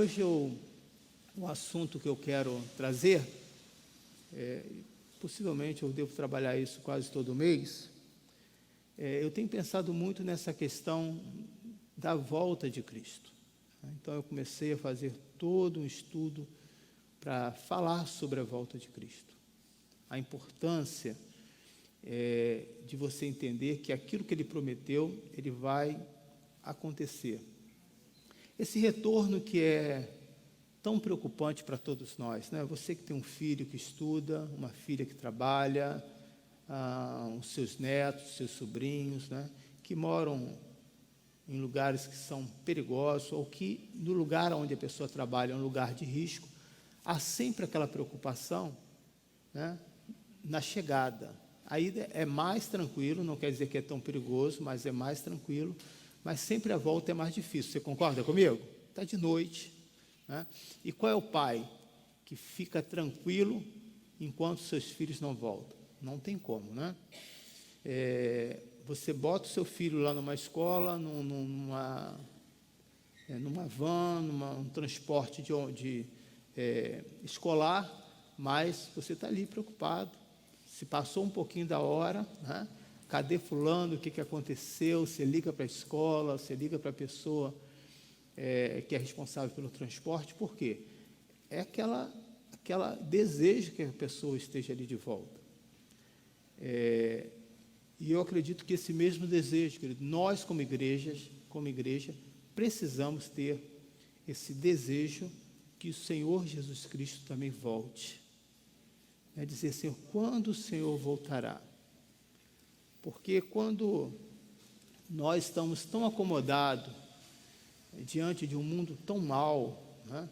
hoje o assunto que eu quero trazer, possivelmente eu devo trabalhar isso quase todo mês, eu tenho pensado muito nessa questão da volta de Cristo. Então eu comecei a fazer todo um estudo para falar sobre a volta de Cristo. A importância de você entender que aquilo que Ele prometeu, Ele vai acontecer. Esse retorno que é tão preocupante para todos nós, né? Você que tem um filho que estuda, uma filha que trabalha, os seus netos, seus sobrinhos, né? Que moram em lugares que são perigosos, ou que no lugar onde a pessoa trabalha é um lugar de risco, há sempre aquela preocupação, né? Na chegada. Aí é mais tranquilo, não quer dizer que é tão perigoso, mas é mais tranquilo, mas sempre a volta é mais difícil. Você concorda comigo? Está de noite, né? E qual é o pai que fica tranquilo enquanto seus filhos não voltam? Não tem como, né? Você bota o seu filho lá numa escola, numa van, um transporte escolar, mas você está ali preocupado. Se passou um pouquinho da hora, né? Cadê fulano, o que aconteceu? Você liga para a escola, você liga para a pessoa que é responsável pelo transporte. Por quê? É aquela desejo que a pessoa esteja ali de volta. E eu acredito que esse mesmo desejo, querido, nós como igreja, precisamos ter esse desejo que o Senhor Jesus Cristo também volte. É dizer, Senhor, quando o Senhor voltará? Porque quando nós estamos tão acomodados diante de um mundo tão mau, né?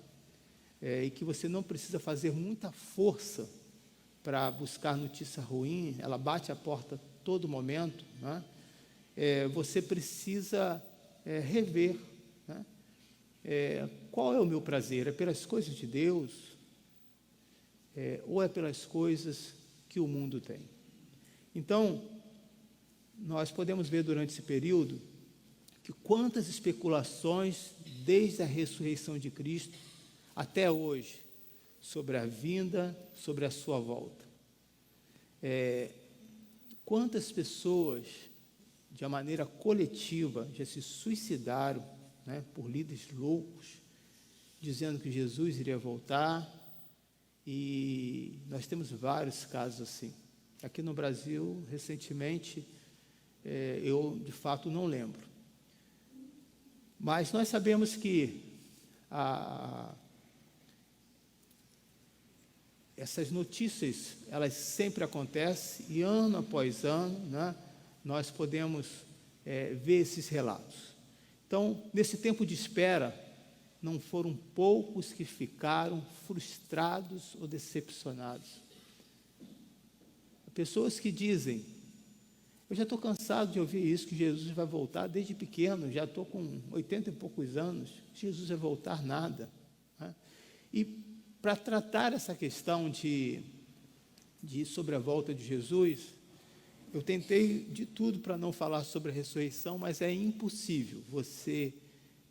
E que você não precisa fazer muita força para buscar notícia ruim, ela bate a porta todo momento, né? Você precisa rever, né? Qual é o meu prazer? É pelas coisas de Deus? Ou é pelas coisas que o mundo tem? Então, nós podemos ver durante esse período que quantas especulações, desde a ressurreição de Cristo até hoje, sobre a vinda, sobre a sua volta. Quantas pessoas, de uma maneira coletiva, já se suicidaram, né, por líderes loucos, dizendo que Jesus iria voltar, e nós temos vários casos assim. Aqui no Brasil, recentemente, eu de fato não lembro. Mas nós sabemos que essas notícias, elas sempre acontecem, e ano após ano, né, nós podemos ver esses relatos. Então, nesse tempo de espera, não foram poucos que ficaram frustrados ou decepcionados. Pessoas que dizem, eu já estou cansado de ouvir isso, que Jesus vai voltar desde pequeno, já estou com 80 e poucos anos, Jesus vai voltar nada, né? E para tratar essa questão sobre a volta de Jesus, eu tentei de tudo para não falar sobre a ressurreição, mas é impossível você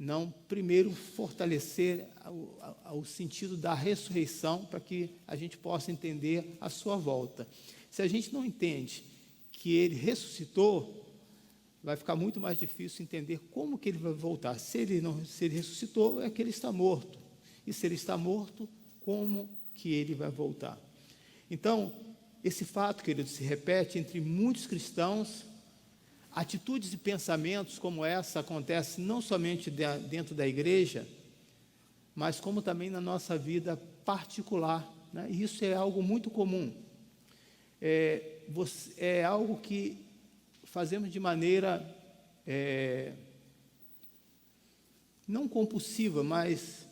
não primeiro fortalecer o sentido da ressurreição para que a gente possa entender a sua volta. Se a gente não entende que Ele ressuscitou, vai ficar muito mais difícil entender como que Ele vai voltar. Se Ele ressuscitou, é que Ele está morto. E se Ele está morto, como que Ele vai voltar? Então, esse fato, querido, se repete entre muitos cristãos. Atitudes e pensamentos como essa acontecem não somente dentro da igreja, mas como também na nossa vida particular, né? E isso é algo muito comum. É algo que fazemos de maneira não compulsiva, mas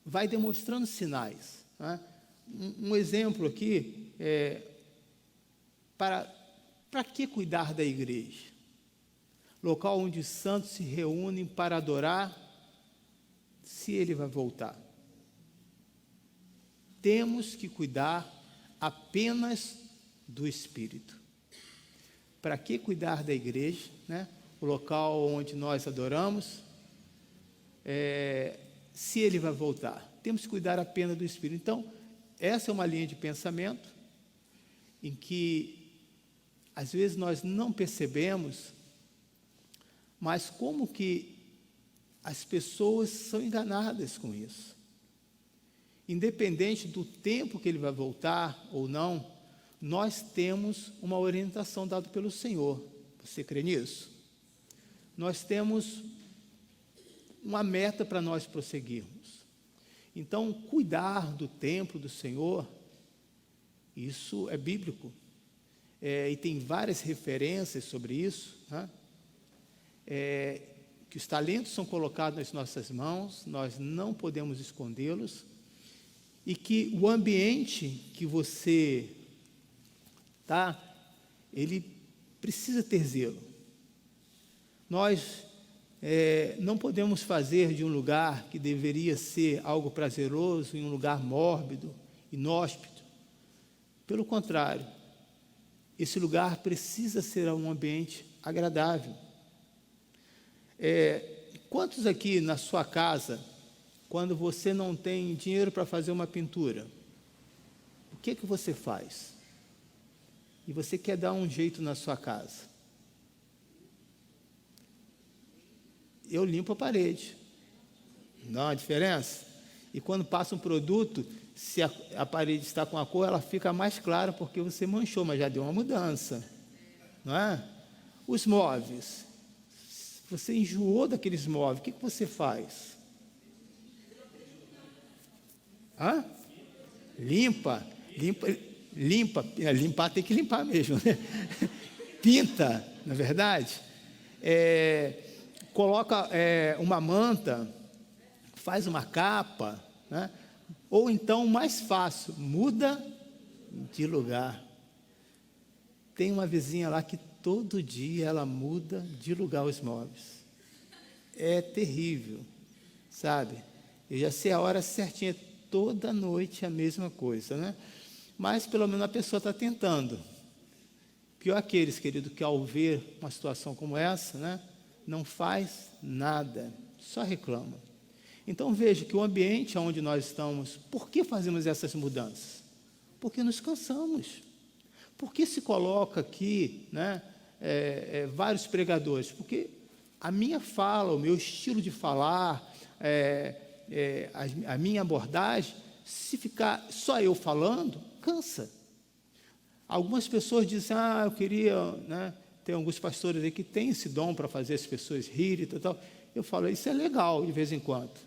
vai demonstrando sinais, né? Um exemplo aqui para que cuidar da igreja? Local onde os santos se reúnem para adorar, se Ele vai voltar. Temos que cuidar apenas do Espírito. Para que cuidar da igreja, né? O local onde nós adoramos, se ele vai voltar. Temos que cuidar apenas do Espírito. Então, essa é uma linha de pensamento em que, às vezes, nós não percebemos, mas como que as pessoas são enganadas com isso. Independente do tempo que ele vai voltar ou não, nós temos uma orientação dada pelo Senhor. Você crê nisso? Nós temos uma meta para nós prosseguirmos. Então, cuidar do templo do Senhor, isso é bíblico. E tem várias referências sobre isso, né? Que os talentos são colocados nas nossas mãos, nós não podemos escondê-los, e que o ambiente que você está, ele precisa ter zelo. Nós não podemos fazer de um lugar que deveria ser algo prazeroso, em um lugar mórbido, inóspito. Pelo contrário, esse lugar precisa ser um ambiente agradável. Quantos aqui na sua casa, quando você não tem dinheiro para fazer uma pintura, o que você faz? E você quer dar um jeito na sua casa? Eu limpo a parede. Não há diferença? E quando passa um produto, se a parede está com a cor, ela fica mais clara porque você manchou, mas já deu uma mudança. Não é? Os móveis. Você enjoou daqueles móveis, o que você faz? Limpa. Limpar tem que limpar mesmo, né? Pinta, na verdade. Coloca uma manta, faz uma capa, né? Ou então, mais fácil, muda de lugar. Tem uma vizinha lá que todo dia ela muda de lugar os móveis. É terrível, sabe? Eu já sei a hora certinha, toda noite a mesma coisa, né? Mas pelo menos a pessoa está tentando. Pior aqueles, querido, que ao ver uma situação como essa, né, não faz nada, só reclama. Então veja que o ambiente onde nós estamos, por que fazemos essas mudanças? Porque nos cansamos. Por que se coloca aqui, né, vários pregadores? Porque a minha fala, o meu estilo de falar, a minha abordagem, se ficar só eu falando, cansa. Algumas pessoas dizem, eu queria, né, tem alguns pastores aí que têm esse dom para fazer as pessoas rirem e tal. Eu falo, isso é legal de vez em quando.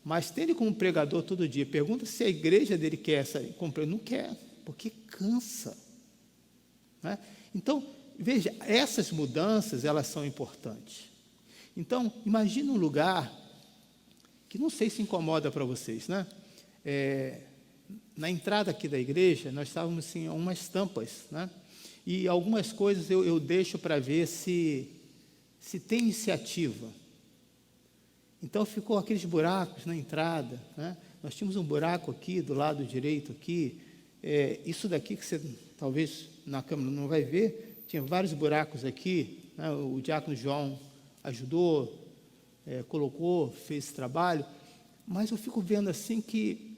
Mas ter ele como pregador todo dia, pergunta se a igreja dele quer essa, não quer, porque cansa. Né? Então, veja, essas mudanças, elas são importantes. Então, imagine um lugar que não sei se incomoda para vocês, né? Na entrada aqui da igreja, nós estávamos em umas tampas, né? E algumas coisas eu deixo para ver se tem iniciativa. Então, ficou aqueles buracos na entrada, né? Nós tínhamos um buraco aqui, do lado direito aqui, isso daqui que você, talvez, na câmera não vai ver, tinha vários buracos aqui, né? O diácono João ajudou, colocou, fez esse trabalho, mas eu fico vendo assim que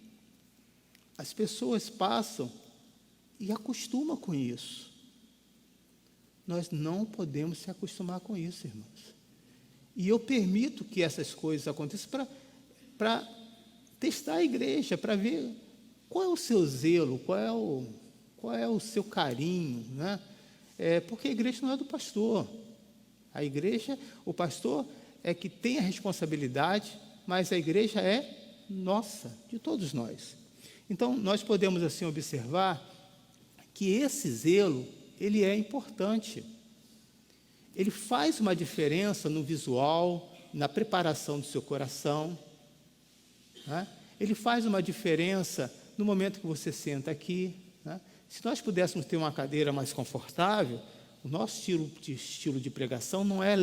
as pessoas passam e acostumam com isso. Nós não podemos se acostumar com isso, irmãos. E eu permito que essas coisas aconteçam para testar a igreja, para ver qual é o seu zelo, qual é o seu carinho, né? Porque a igreja não é do pastor. A igreja, o pastor é que tem a responsabilidade, mas a igreja é nossa, de todos nós. Então, nós podemos assim observar que esse zelo, ele é importante. Ele faz uma diferença no visual, na preparação do seu coração, né? Ele faz uma diferença no momento que você senta aqui, né? Se nós pudéssemos ter uma cadeira mais confortável, o nosso estilo de pregação não é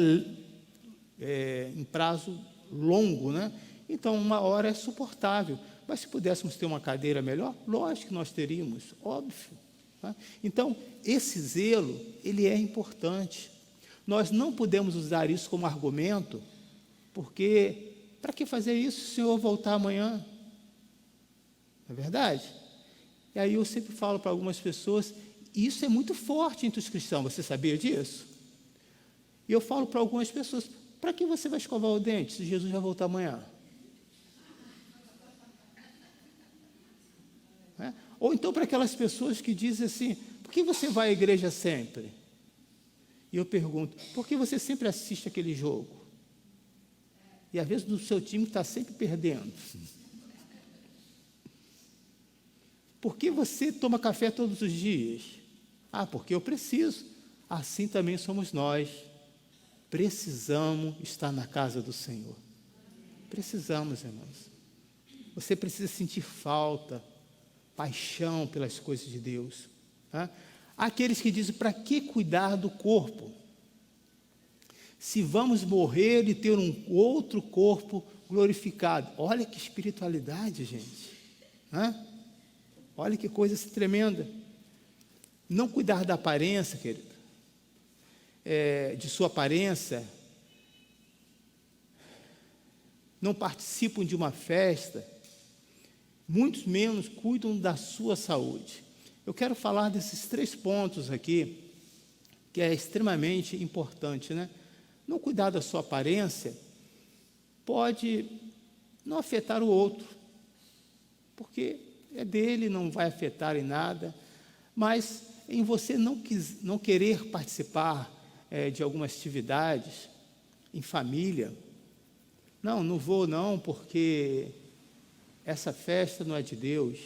em prazo longo, né? Então, 1 hora é suportável. Mas se pudéssemos ter uma cadeira melhor, lógico que nós teríamos, óbvio. Né? Então, esse zelo, ele é importante. Nós não podemos usar isso como argumento, porque para que fazer isso se o Senhor voltar amanhã? Não é verdade? E aí eu sempre falo para algumas pessoas, e isso é muito forte entre os cristãos, você sabia disso? E eu falo para algumas pessoas, para que você vai escovar o dente se Jesus vai voltar amanhã? Ou então para aquelas pessoas que dizem assim, por que você vai à igreja sempre? E eu pergunto, por que você sempre assiste aquele jogo? E às vezes o seu time está sempre perdendo. Por que você toma café todos os dias? Ah, porque eu preciso. Assim também somos nós. Precisamos estar na casa do Senhor. Precisamos, irmãos. Você precisa sentir falta, paixão pelas coisas de Deus. Há aqueles que dizem, para que cuidar do corpo? Se vamos morrer e ter um outro corpo glorificado. Olha que espiritualidade, gente. Olha que coisa tremenda. Não cuidar da aparência, querido, de sua aparência, não participam de uma festa, muitos menos cuidam da sua saúde. Eu quero falar desses 3 pontos aqui, que é extremamente importante, né? Não cuidar da sua aparência pode não afetar o outro, porque é dele, não vai afetar em nada, mas em você não querer participar de algumas atividades em família, não vou não, porque essa festa não é de Deus.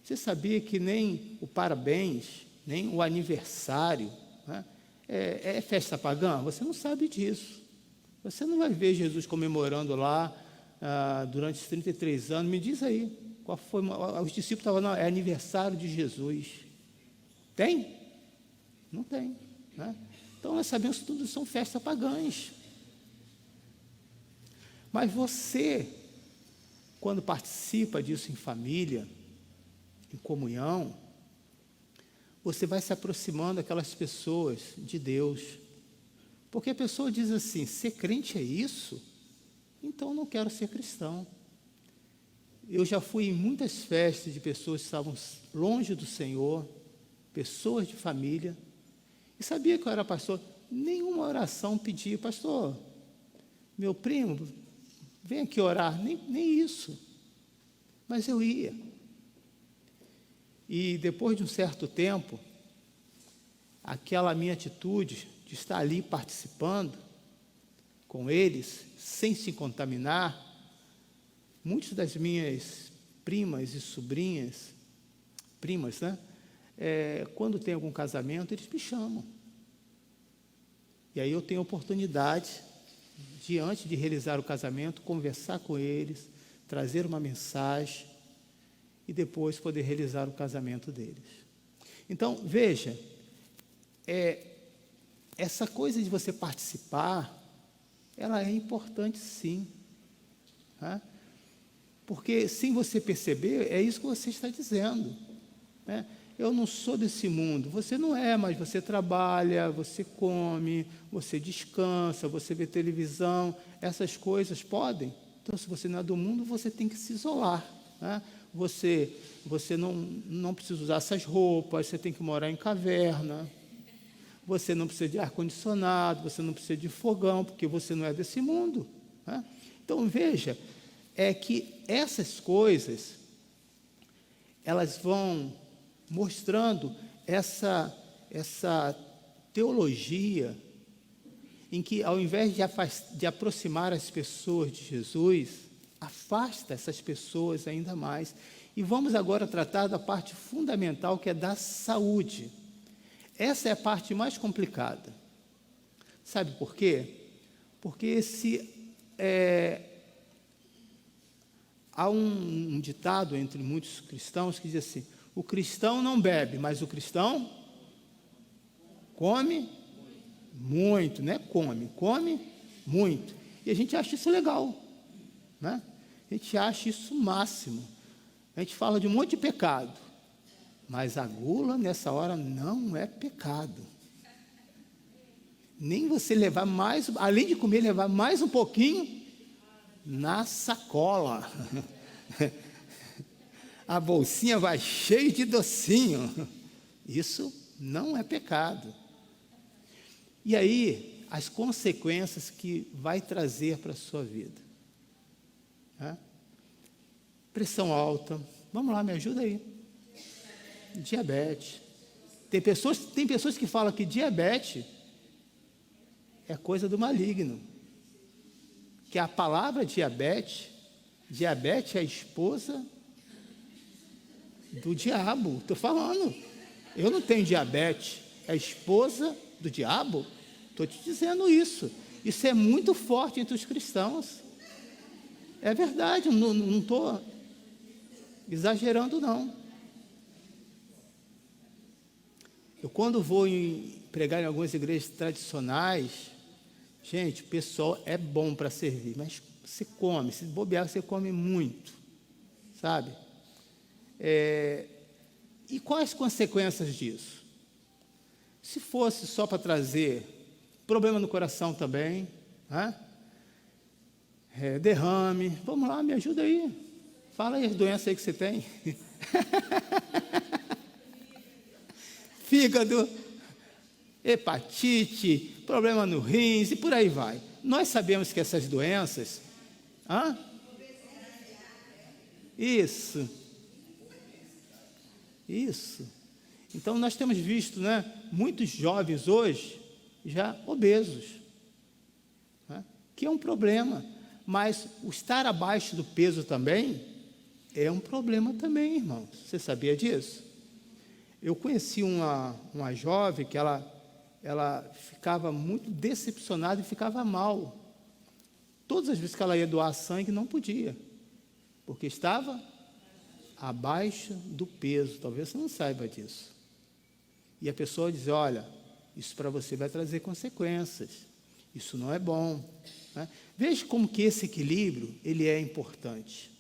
Você sabia que nem o parabéns, nem o aniversário, é festa pagã? Você não sabe disso. Você não vai ver Jesus comemorando lá durante os 33 anos. Me diz aí, qual foi? Os discípulos estavam, não, é aniversário de Jesus. Tem? Não tem. Então nós sabemos que tudo são festas pagãs. Mas você, quando participa disso em família, em comunhão, você vai se aproximando daquelas pessoas de Deus. Porque a pessoa diz assim, ser crente é isso? Então eu não quero ser cristão. Eu já fui em muitas festas de pessoas que estavam longe do Senhor, pessoas de família, e sabia que eu era pastor, nenhuma oração pedia, pastor, meu primo, vem aqui orar, nem isso. Mas eu ia. E depois de um certo tempo, aquela minha atitude de estar ali participando com eles, sem se contaminar, muitas das minhas primas e sobrinhas, primas, quando tem algum casamento, eles me chamam. E aí eu tenho a oportunidade, diante de realizar o casamento, conversar com eles, trazer uma mensagem e depois poder realizar o casamento deles. Então, veja, essa coisa de você participar, ela é importante sim. Porque, sem você perceber, é isso que você está dizendo. Eu não sou desse mundo. Você não é, mas você trabalha, você come, você descansa, você vê televisão. Essas coisas podem. Então, se você não é do mundo, você tem que se isolar. Você não precisa usar essas roupas, você tem que morar em caverna. Você não precisa de ar-condicionado, você não precisa de fogão, porque você não é desse mundo. Então, veja, é que essas coisas, elas vão mostrando essa teologia em que, ao invés de aproximar as pessoas de Jesus, afasta essas pessoas ainda mais. E vamos agora tratar da parte fundamental, que é da saúde. Essa é a parte mais complicada. Sabe por quê? Porque há um ditado entre muitos cristãos que diz assim, o cristão não bebe, mas o cristão come muito, né? Come muito. E a gente acha isso legal, né? A gente acha isso o máximo. A gente fala de um monte de pecado, mas a gula nessa hora não é pecado. Nem você levar mais, além de comer, levar mais um pouquinho, na sacola. A bolsinha vai cheia de docinho. Isso não é pecado. E aí, as consequências que vai trazer para a sua vida. Pressão alta. Vamos lá, me ajuda aí. Diabetes. Tem pessoas que falam que diabetes é coisa do maligno. Que a palavra diabetes é a esposa do diabo. Estou falando. Eu não tenho diabetes. É a esposa do diabo? Estou te dizendo isso. Isso é muito forte entre os cristãos. É verdade, não estou exagerando, não. Eu, quando vou pregar em algumas igrejas tradicionais, gente, o pessoal é bom para servir, mas você come, se bobear, você come muito, sabe? E quais as consequências disso? Se fosse só para trazer problema no coração também, derrame, vamos lá, me ajuda aí. Fala aí as doenças aí que você tem. Fígado, hepatite, problema no rins e por aí vai. Nós sabemos que essas doenças... Isso. Então, nós temos visto, muitos jovens hoje já obesos, que é um problema. Mas o estar abaixo do peso também é um problema também, irmãos. Você sabia disso? Eu conheci uma jovem que ela ficava muito decepcionada e ficava mal. Todas as vezes que ela ia doar sangue, não podia, porque estava abaixo do peso. Talvez você não saiba disso. E a pessoa diz, olha, isso para você vai trazer consequências. Isso não é bom. Veja como que esse equilíbrio, ele é importante.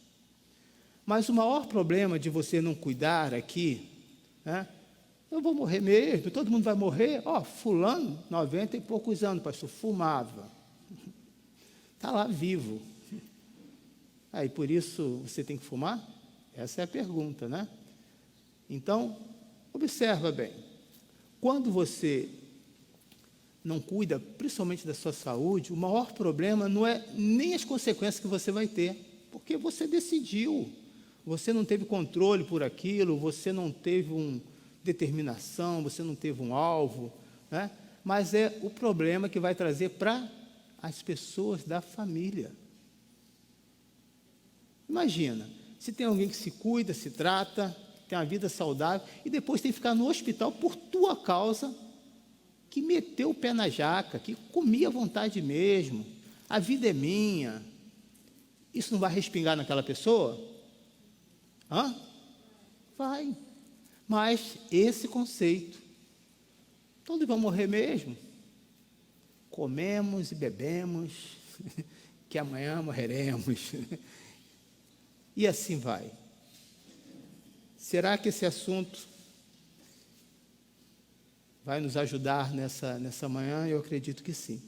Mas o maior problema de você não cuidar aqui, eu vou morrer mesmo, todo mundo vai morrer. Fulano, 90 e poucos anos, pastor, fumava. Está lá vivo. Aí, por isso, você tem que fumar? Essa é a pergunta, Então, observa bem. Quando você não cuida, principalmente da sua saúde, o maior problema não é nem as consequências que você vai ter, porque você decidiu, você não teve controle por aquilo, você não teve uma determinação, você não teve um alvo, mas é o problema que vai trazer para as pessoas da família. Imagina, se tem alguém que se cuida, se trata, tem uma vida saudável, e depois tem que ficar no hospital por tua causa, que meteu o pé na jaca, que comia à vontade mesmo, a vida é minha, isso não vai respingar naquela pessoa? Vai. Mas esse conceito, todos vão morrer mesmo? Comemos e bebemos, que amanhã morreremos. E assim vai. Será que esse assunto vai nos ajudar nessa manhã? Eu acredito que sim.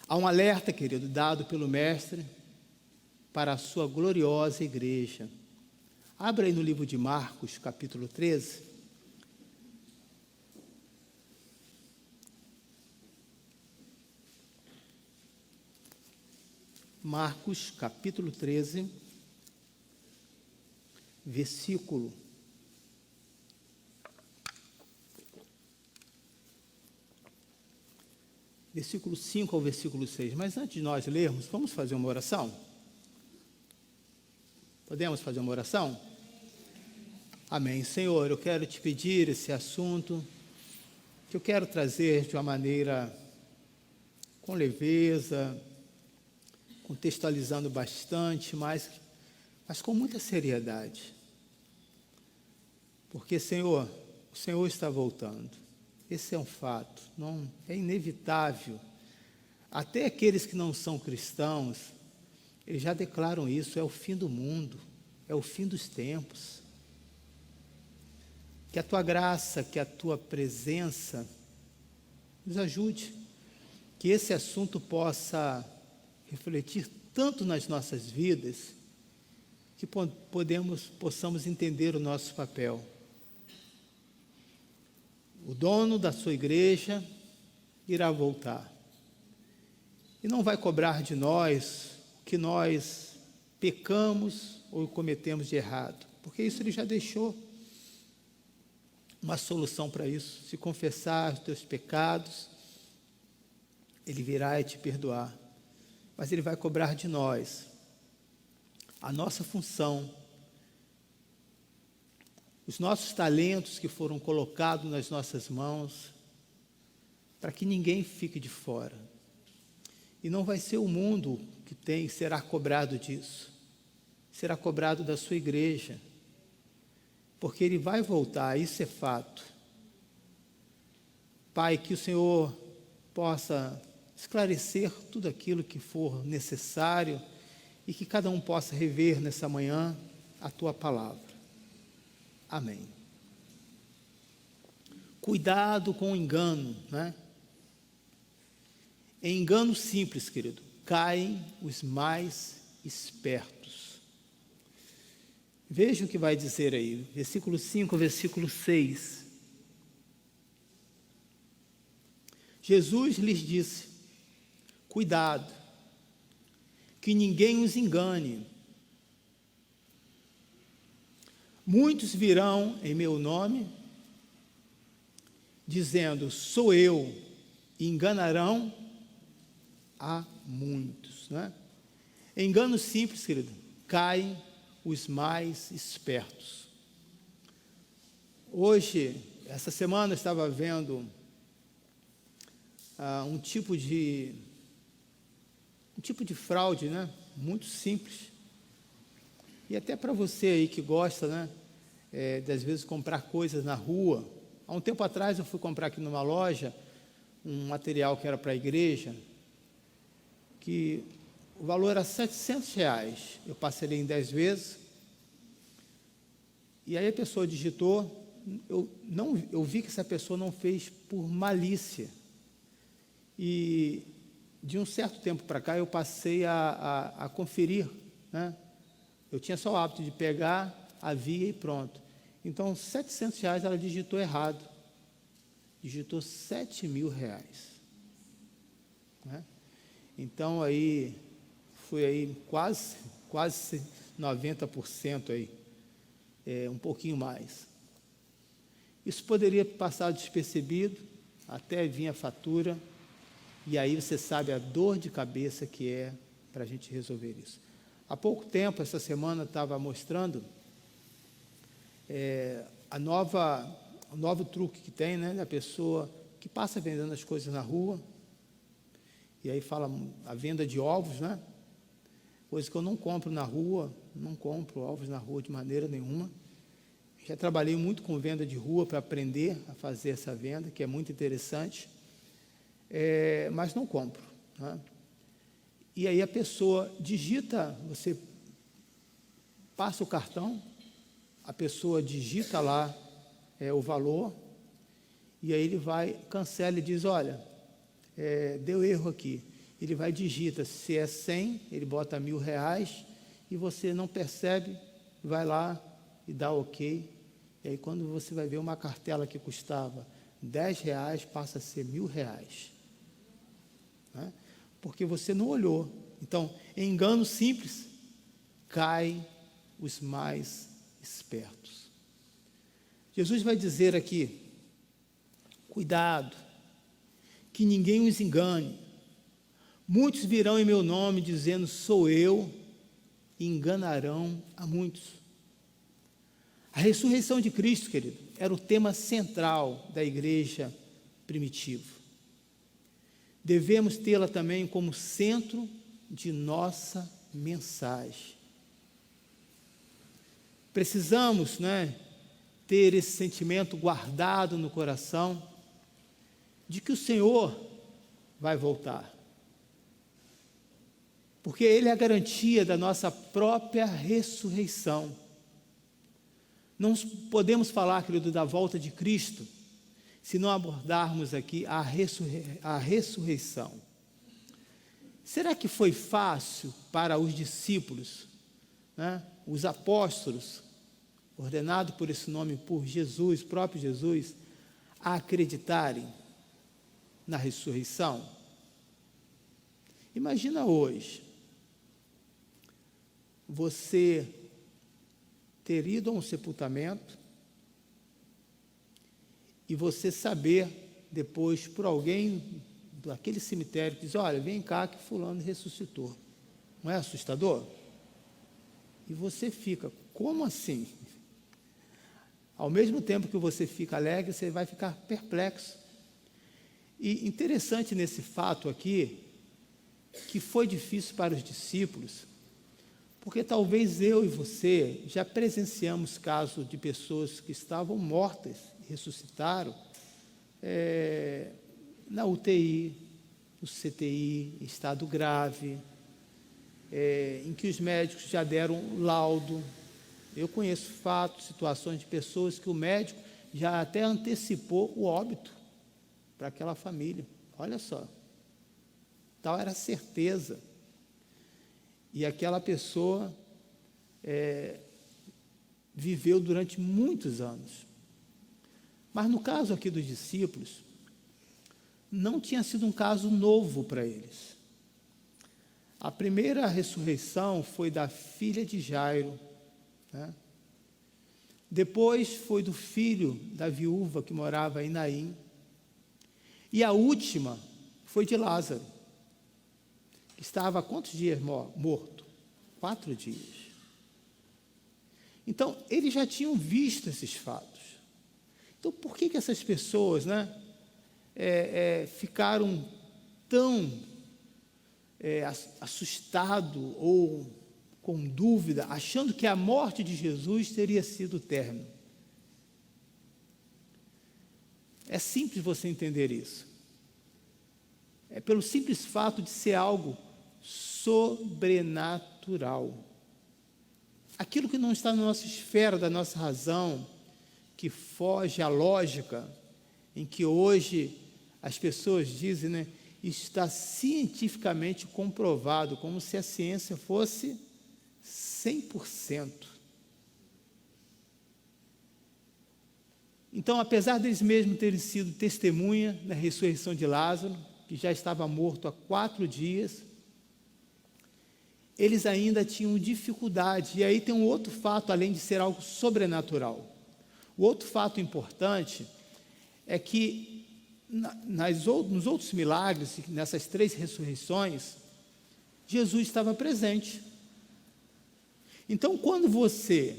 Há um alerta, querido, dado pelo Mestre para a sua gloriosa igreja. Abra aí no livro de Marcos, capítulo 13. Marcos, capítulo 13, versículo 5 ao versículo 6. Mas antes de nós lermos, vamos fazer uma oração? Podemos fazer uma oração? Amém. Senhor, eu quero te pedir esse assunto, que eu quero trazer de uma maneira com leveza, contextualizando bastante, mas com muita seriedade. Porque, Senhor, o Senhor está voltando. Esse é um fato, não é inevitável. Até aqueles que não são cristãos, eles já declaram isso, é o fim do mundo, é o fim dos tempos. Que a tua graça, que a tua presença nos ajude, que esse assunto possa refletir tanto nas nossas vidas, que possamos entender o nosso papel. O dono da sua igreja irá voltar. E não vai cobrar de nós o que nós pecamos ou cometemos de errado, porque isso ele já deixou uma solução para isso. Se confessar os teus pecados, ele virá e te perdoar. Mas ele vai cobrar de nós a nossa função, os nossos talentos que foram colocados nas nossas mãos, para que ninguém fique de fora. E não vai ser o mundo que será cobrado disso, será cobrado da sua igreja, porque ele vai voltar, isso é fato. Pai, que o Senhor possa esclarecer tudo aquilo que for necessário e que cada um possa rever nessa manhã a tua palavra. Amém. Cuidado com o engano, né? Em engano simples, querido, caem os mais espertos. Veja o que vai dizer aí, versículo 5, versículo 6. Jesus lhes disse: cuidado, que ninguém os engane. Muitos virão em meu nome, dizendo, sou eu, e enganarão a muitos, né? Engano simples, querido, caem os mais espertos. Hoje, essa semana, eu estava vendo um tipo de fraude, né? Muito simples. E até para você aí que gosta, né? De às vezes comprar coisas na rua. Há um tempo atrás eu fui comprar aqui numa loja um material que era para a igreja, que o valor era R$700. Eu parcelei em 10 vezes. E aí a pessoa digitou, eu vi que essa pessoa não fez por malícia. E de um certo tempo para cá eu passei a conferir, né? Eu tinha só o hábito de pegar a via e pronto. Então, R$700 ela digitou errado. Digitou R$7.000. Né? Então, aí, foi aí quase 90% aí. Um pouquinho mais. Isso poderia passar despercebido, até vir a fatura, e aí você sabe a dor de cabeça que é para a gente resolver isso. Há pouco tempo, essa semana, estava mostrando o novo truque que tem, né, da pessoa que passa vendendo as coisas na rua, e aí fala a venda de ovos, né? Coisa que eu não compro na rua, não compro ovos na rua de maneira nenhuma. Já trabalhei muito com venda de rua para aprender a fazer essa venda, que é muito interessante, mas não compro, né? E aí a pessoa digita, você passa o cartão, a pessoa digita lá o valor, e aí ele vai, cancela e diz, olha, deu erro aqui. Ele vai, digita, se é 100, ele bota R$1.000, e você não percebe, vai lá e dá ok. E aí quando você vai ver uma cartela que custava R$10, passa a ser R$1.000. Né? Porque você não olhou. Então, em engano simples, caem os mais espertos. Jesus vai dizer aqui, cuidado, que ninguém os engane. Muitos virão em meu nome dizendo, sou eu, e enganarão a muitos. A ressurreição de Cristo, querido, era o tema central da igreja primitiva. Devemos tê-la também como centro de nossa mensagem. Precisamos, né, ter esse sentimento guardado no coração de que o Senhor vai voltar. Porque Ele é a garantia da nossa própria ressurreição. Não podemos falar, querido, da volta de Cristo, se não abordarmos aqui a ressurreição. Será que foi fácil para os discípulos, né, os apóstolos, ordenado por esse nome por Jesus, próprio Jesus, a acreditarem na ressurreição? Imagina hoje, você ter ido a um sepultamento e você saber depois por alguém daquele cemitério que diz, olha, vem cá que fulano ressuscitou. Não é assustador? E você fica, como assim? Ao mesmo tempo que você fica alegre, você vai ficar perplexo. E interessante nesse fato aqui, que foi difícil para os discípulos, porque talvez eu e você já presenciamos casos de pessoas que estavam mortas e ressuscitaram na UTI, no CTI, em estado grave, em que os médicos já deram laudo. Eu conheço fatos, situações de pessoas que o médico já até antecipou o óbito para aquela família. Olha só, tal era a certeza. E aquela pessoa viveu durante muitos anos. Mas no caso aqui dos discípulos, não tinha sido um caso novo para eles. A primeira ressurreição foi da filha de Jairo, né? Depois foi do filho da viúva que morava em Naim. E a última foi de Lázaro, que estava há quantos dias morto? 4 dias. Então, eles já tinham visto esses fatos. Então, por que essas pessoas, né, ficaram tão assustados ou com dúvida, achando que a morte de Jesus teria sido o término? É simples você entender isso. É pelo simples fato de ser algo sobrenatural. Aquilo que não está na nossa esfera da nossa razão, que foge à lógica, em que hoje as pessoas dizem, né, está cientificamente comprovado, como se a ciência fosse 100%. Então, apesar deles mesmos terem sido testemunha da ressurreição de Lázaro, que já estava morto há 4 dias, eles ainda tinham dificuldade. E aí tem um outro fato, além de ser algo sobrenatural. O outro fato importante é que nos outros milagres, nessas 3 ressurreições, Jesus estava presente. Então, quando você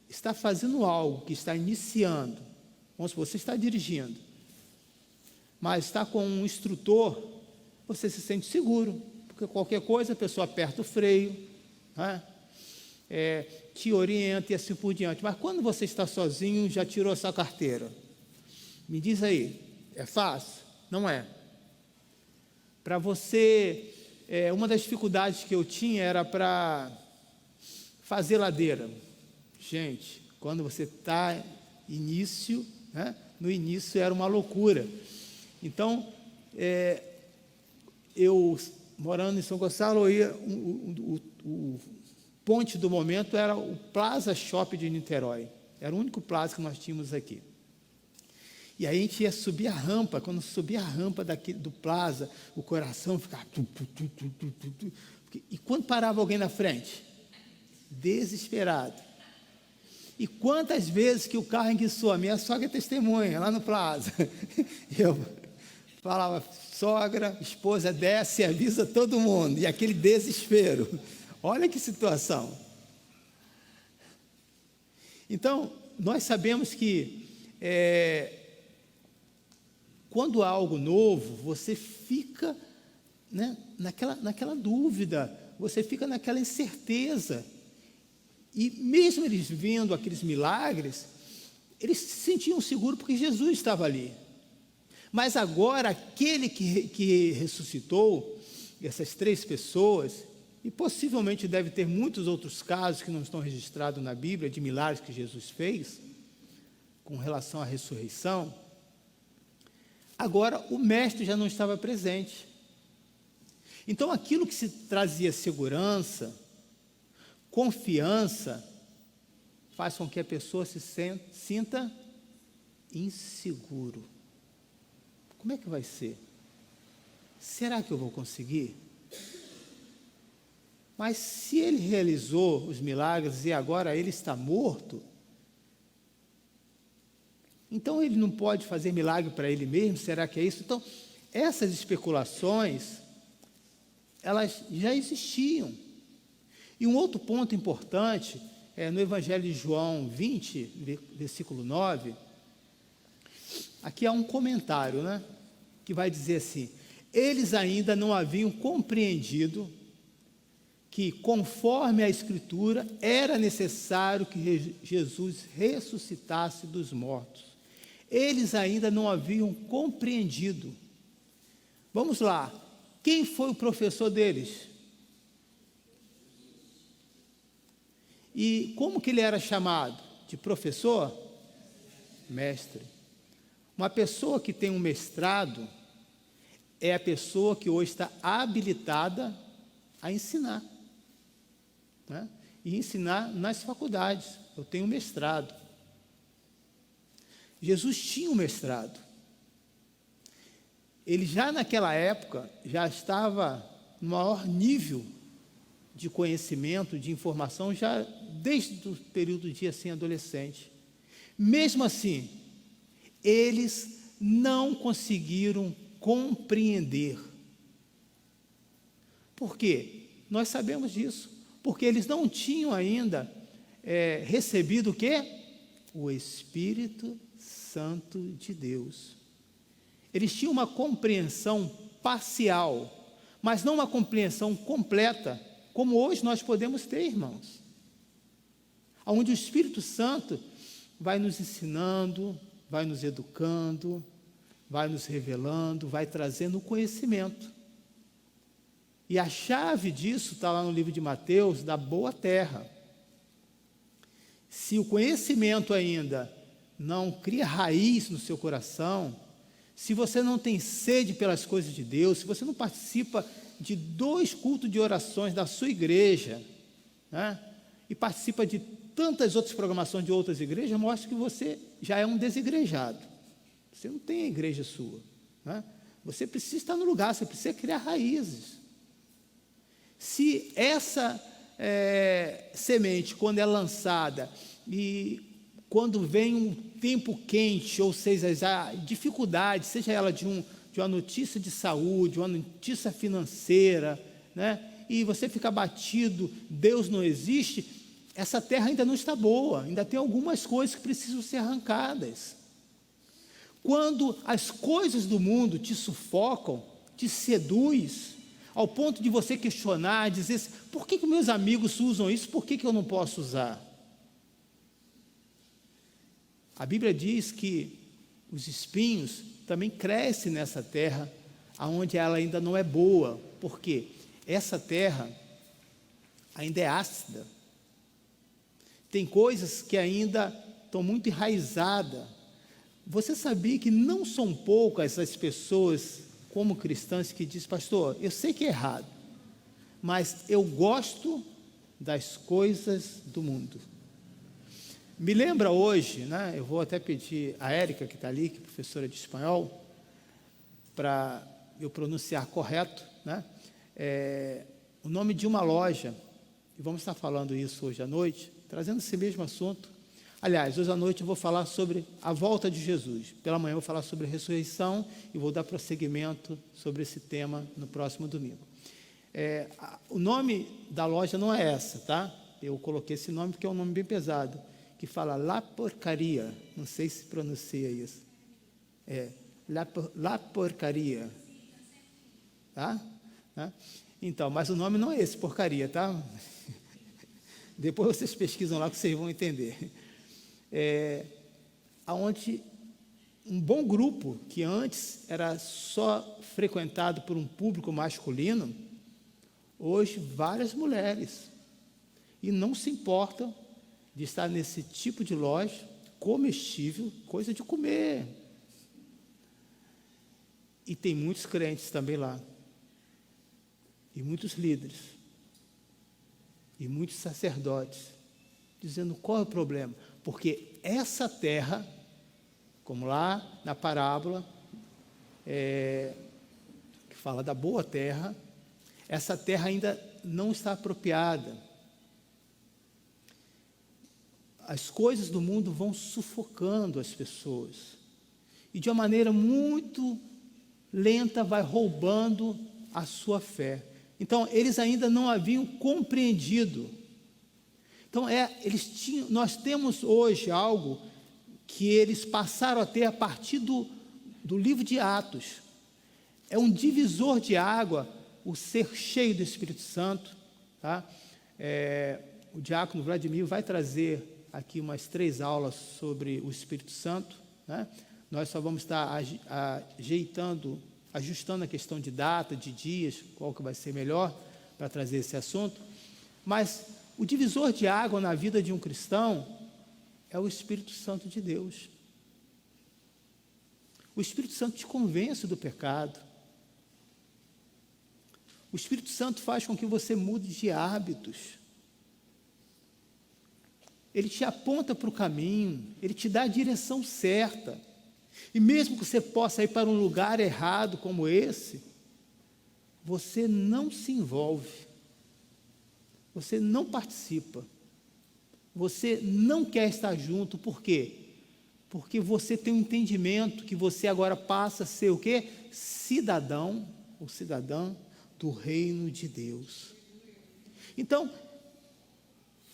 está fazendo algo, que está iniciando, vamos supor, você está dirigindo, mas está com um instrutor, você se sente seguro, porque qualquer coisa a pessoa aperta o freio, né? Te orienta e assim por diante. Mas quando você está sozinho, já tirou a sua carteira, me diz aí, é fácil? Não é. Para você, uma das dificuldades que eu tinha era para fazer ladeira. Gente, quando você está início, né? No início era uma loucura. Então, eu morando em São Gonçalo, eu ia, o ponte do momento era o Plaza Shopping de Niterói. Era o único plaza que nós tínhamos aqui. E aí a gente ia subir a rampa. Quando subia a rampa do plaza, o coração ficava... E quando parava alguém na frente? Desesperado. E quantas vezes que o carro enguiçou? A minha sogra é testemunha, lá no plaza. Eu falava, sogra, esposa, desce e avisa todo mundo. E aquele desespero. Olha que situação. Então, nós sabemos que quando há algo novo, você fica, né, naquela dúvida, você fica naquela incerteza. E mesmo eles vendo aqueles milagres, eles se sentiam seguros porque Jesus estava ali. Mas agora, aquele que ressuscitou, essas 3 pessoas, e possivelmente deve ter muitos outros casos que não estão registrados na Bíblia, de milagres que Jesus fez, com relação à ressurreição, agora o mestre já não estava presente. Então, aquilo que se trazia segurança, confiança, faz com que a pessoa se sinta inseguro. Como é que vai ser? Será que eu vou conseguir? Mas se ele realizou os milagres e agora ele está morto, então ele não pode fazer milagre para ele mesmo? Será que é isso? Então, essas especulações, elas já existiam. E um outro ponto importante, no Evangelho de João 20, versículo 9, aqui há um comentário, né, que vai dizer assim: eles ainda não haviam compreendido que, conforme a Escritura, era necessário que Jesus ressuscitasse dos mortos. Eles ainda não haviam compreendido. Vamos lá, quem foi o professor deles? E como que ele era chamado? De professor? Mestre. Uma pessoa que tem um mestrado é a pessoa que hoje está habilitada a ensinar, né? E ensinar nas faculdades. Eu tenho um mestrado. Jesus tinha um mestrado. Ele já naquela época já estava no maior nível de conhecimento, de informação, já desde o período de assim, adolescente. Mesmo assim, eles não conseguiram compreender. Por quê? Nós sabemos disso. Porque eles não tinham ainda recebido o quê? O Espírito Santo de Deus. Eles tinham uma compreensão parcial, mas não uma compreensão completa, como hoje nós podemos ter, irmãos. Onde o Espírito Santo vai nos ensinando, vai nos educando, vai nos revelando, vai trazendo o conhecimento. E a chave disso está lá no livro de Mateus, da boa terra. Se o conhecimento ainda não cria raiz no seu coração, se você não tem sede pelas coisas de Deus, se você não participa de 2 cultos de orações da sua igreja, né, e participa de tantas outras programações de outras igrejas, mostra que você já é um desigrejado. Você não tem a igreja sua, né? Você precisa estar no lugar, você precisa criar raízes. Se essa semente, quando é lançada, e quando vem um tempo quente, ou seja, a dificuldade, seja ela de uma notícia de saúde, uma notícia financeira, né, e você fica abatido, Deus não existe, essa terra ainda não está boa, ainda tem algumas coisas que precisam ser arrancadas. Quando as coisas do mundo te sufocam, te seduz, ao ponto de você questionar, dizer assim, por que meus amigos usam isso, por que eu não posso usar? A Bíblia diz que os espinhos também crescem nessa terra, onde ela ainda não é boa, porque essa terra ainda é ácida, tem coisas que ainda estão muito enraizadas. Você sabia que não são poucas as pessoas, como cristãs, que dizem, pastor, eu sei que é errado, mas eu gosto das coisas do mundo. Me lembra hoje, né, eu vou até pedir a Érica, que está ali, que é professora de espanhol, para eu pronunciar correto, né, o nome de uma loja, e vamos estar falando isso hoje à noite, trazendo esse mesmo assunto. Aliás, hoje à noite eu vou falar sobre a volta de Jesus. Pela manhã eu vou falar sobre a ressurreição e vou dar prosseguimento sobre esse tema no próximo domingo. O nome da loja não é essa, tá? Eu coloquei esse nome porque é um nome bem pesado, que fala La Porcaria. Não sei se pronuncia isso. La Porcaria. Tá? Então, mas o nome não é esse, porcaria, tá? Depois vocês pesquisam lá que vocês vão entender. Onde um bom grupo, que antes era só frequentado por um público masculino, hoje várias mulheres, e não se importam de estar nesse tipo de loja, comestível, coisa de comer. E tem muitos crentes também lá. e muitos líderes, e muitos sacerdotes, dizendo qual é o problema. Porque essa terra, como lá na parábola, que fala da boa terra, essa terra ainda não está apropriada. As coisas do mundo vão sufocando as pessoas, e de uma maneira muito lenta vai roubando a sua fé. Então, eles ainda não haviam compreendido. Então, nós temos hoje algo que eles passaram a ter a partir do livro de Atos. É um divisor de água, o ser cheio do Espírito Santo. Tá? O diácono Vladimir vai trazer aqui umas 3 aulas sobre o Espírito Santo, né? Nós só vamos estar ajustando a questão de data, de dias, qual que vai ser melhor para trazer esse assunto. Mas o divisor de água na vida de um cristão é o Espírito Santo de Deus. O Espírito Santo te convence do pecado. O Espírito Santo faz com que você mude de hábitos. Ele te aponta para o caminho, ele te dá a direção certa. E mesmo que você possa ir para um lugar errado como esse, você não se envolve, você não participa, você não quer estar junto. Por quê? Porque você tem um entendimento que você agora passa a ser o quê? Cidadão ou cidadã do reino de Deus. Então,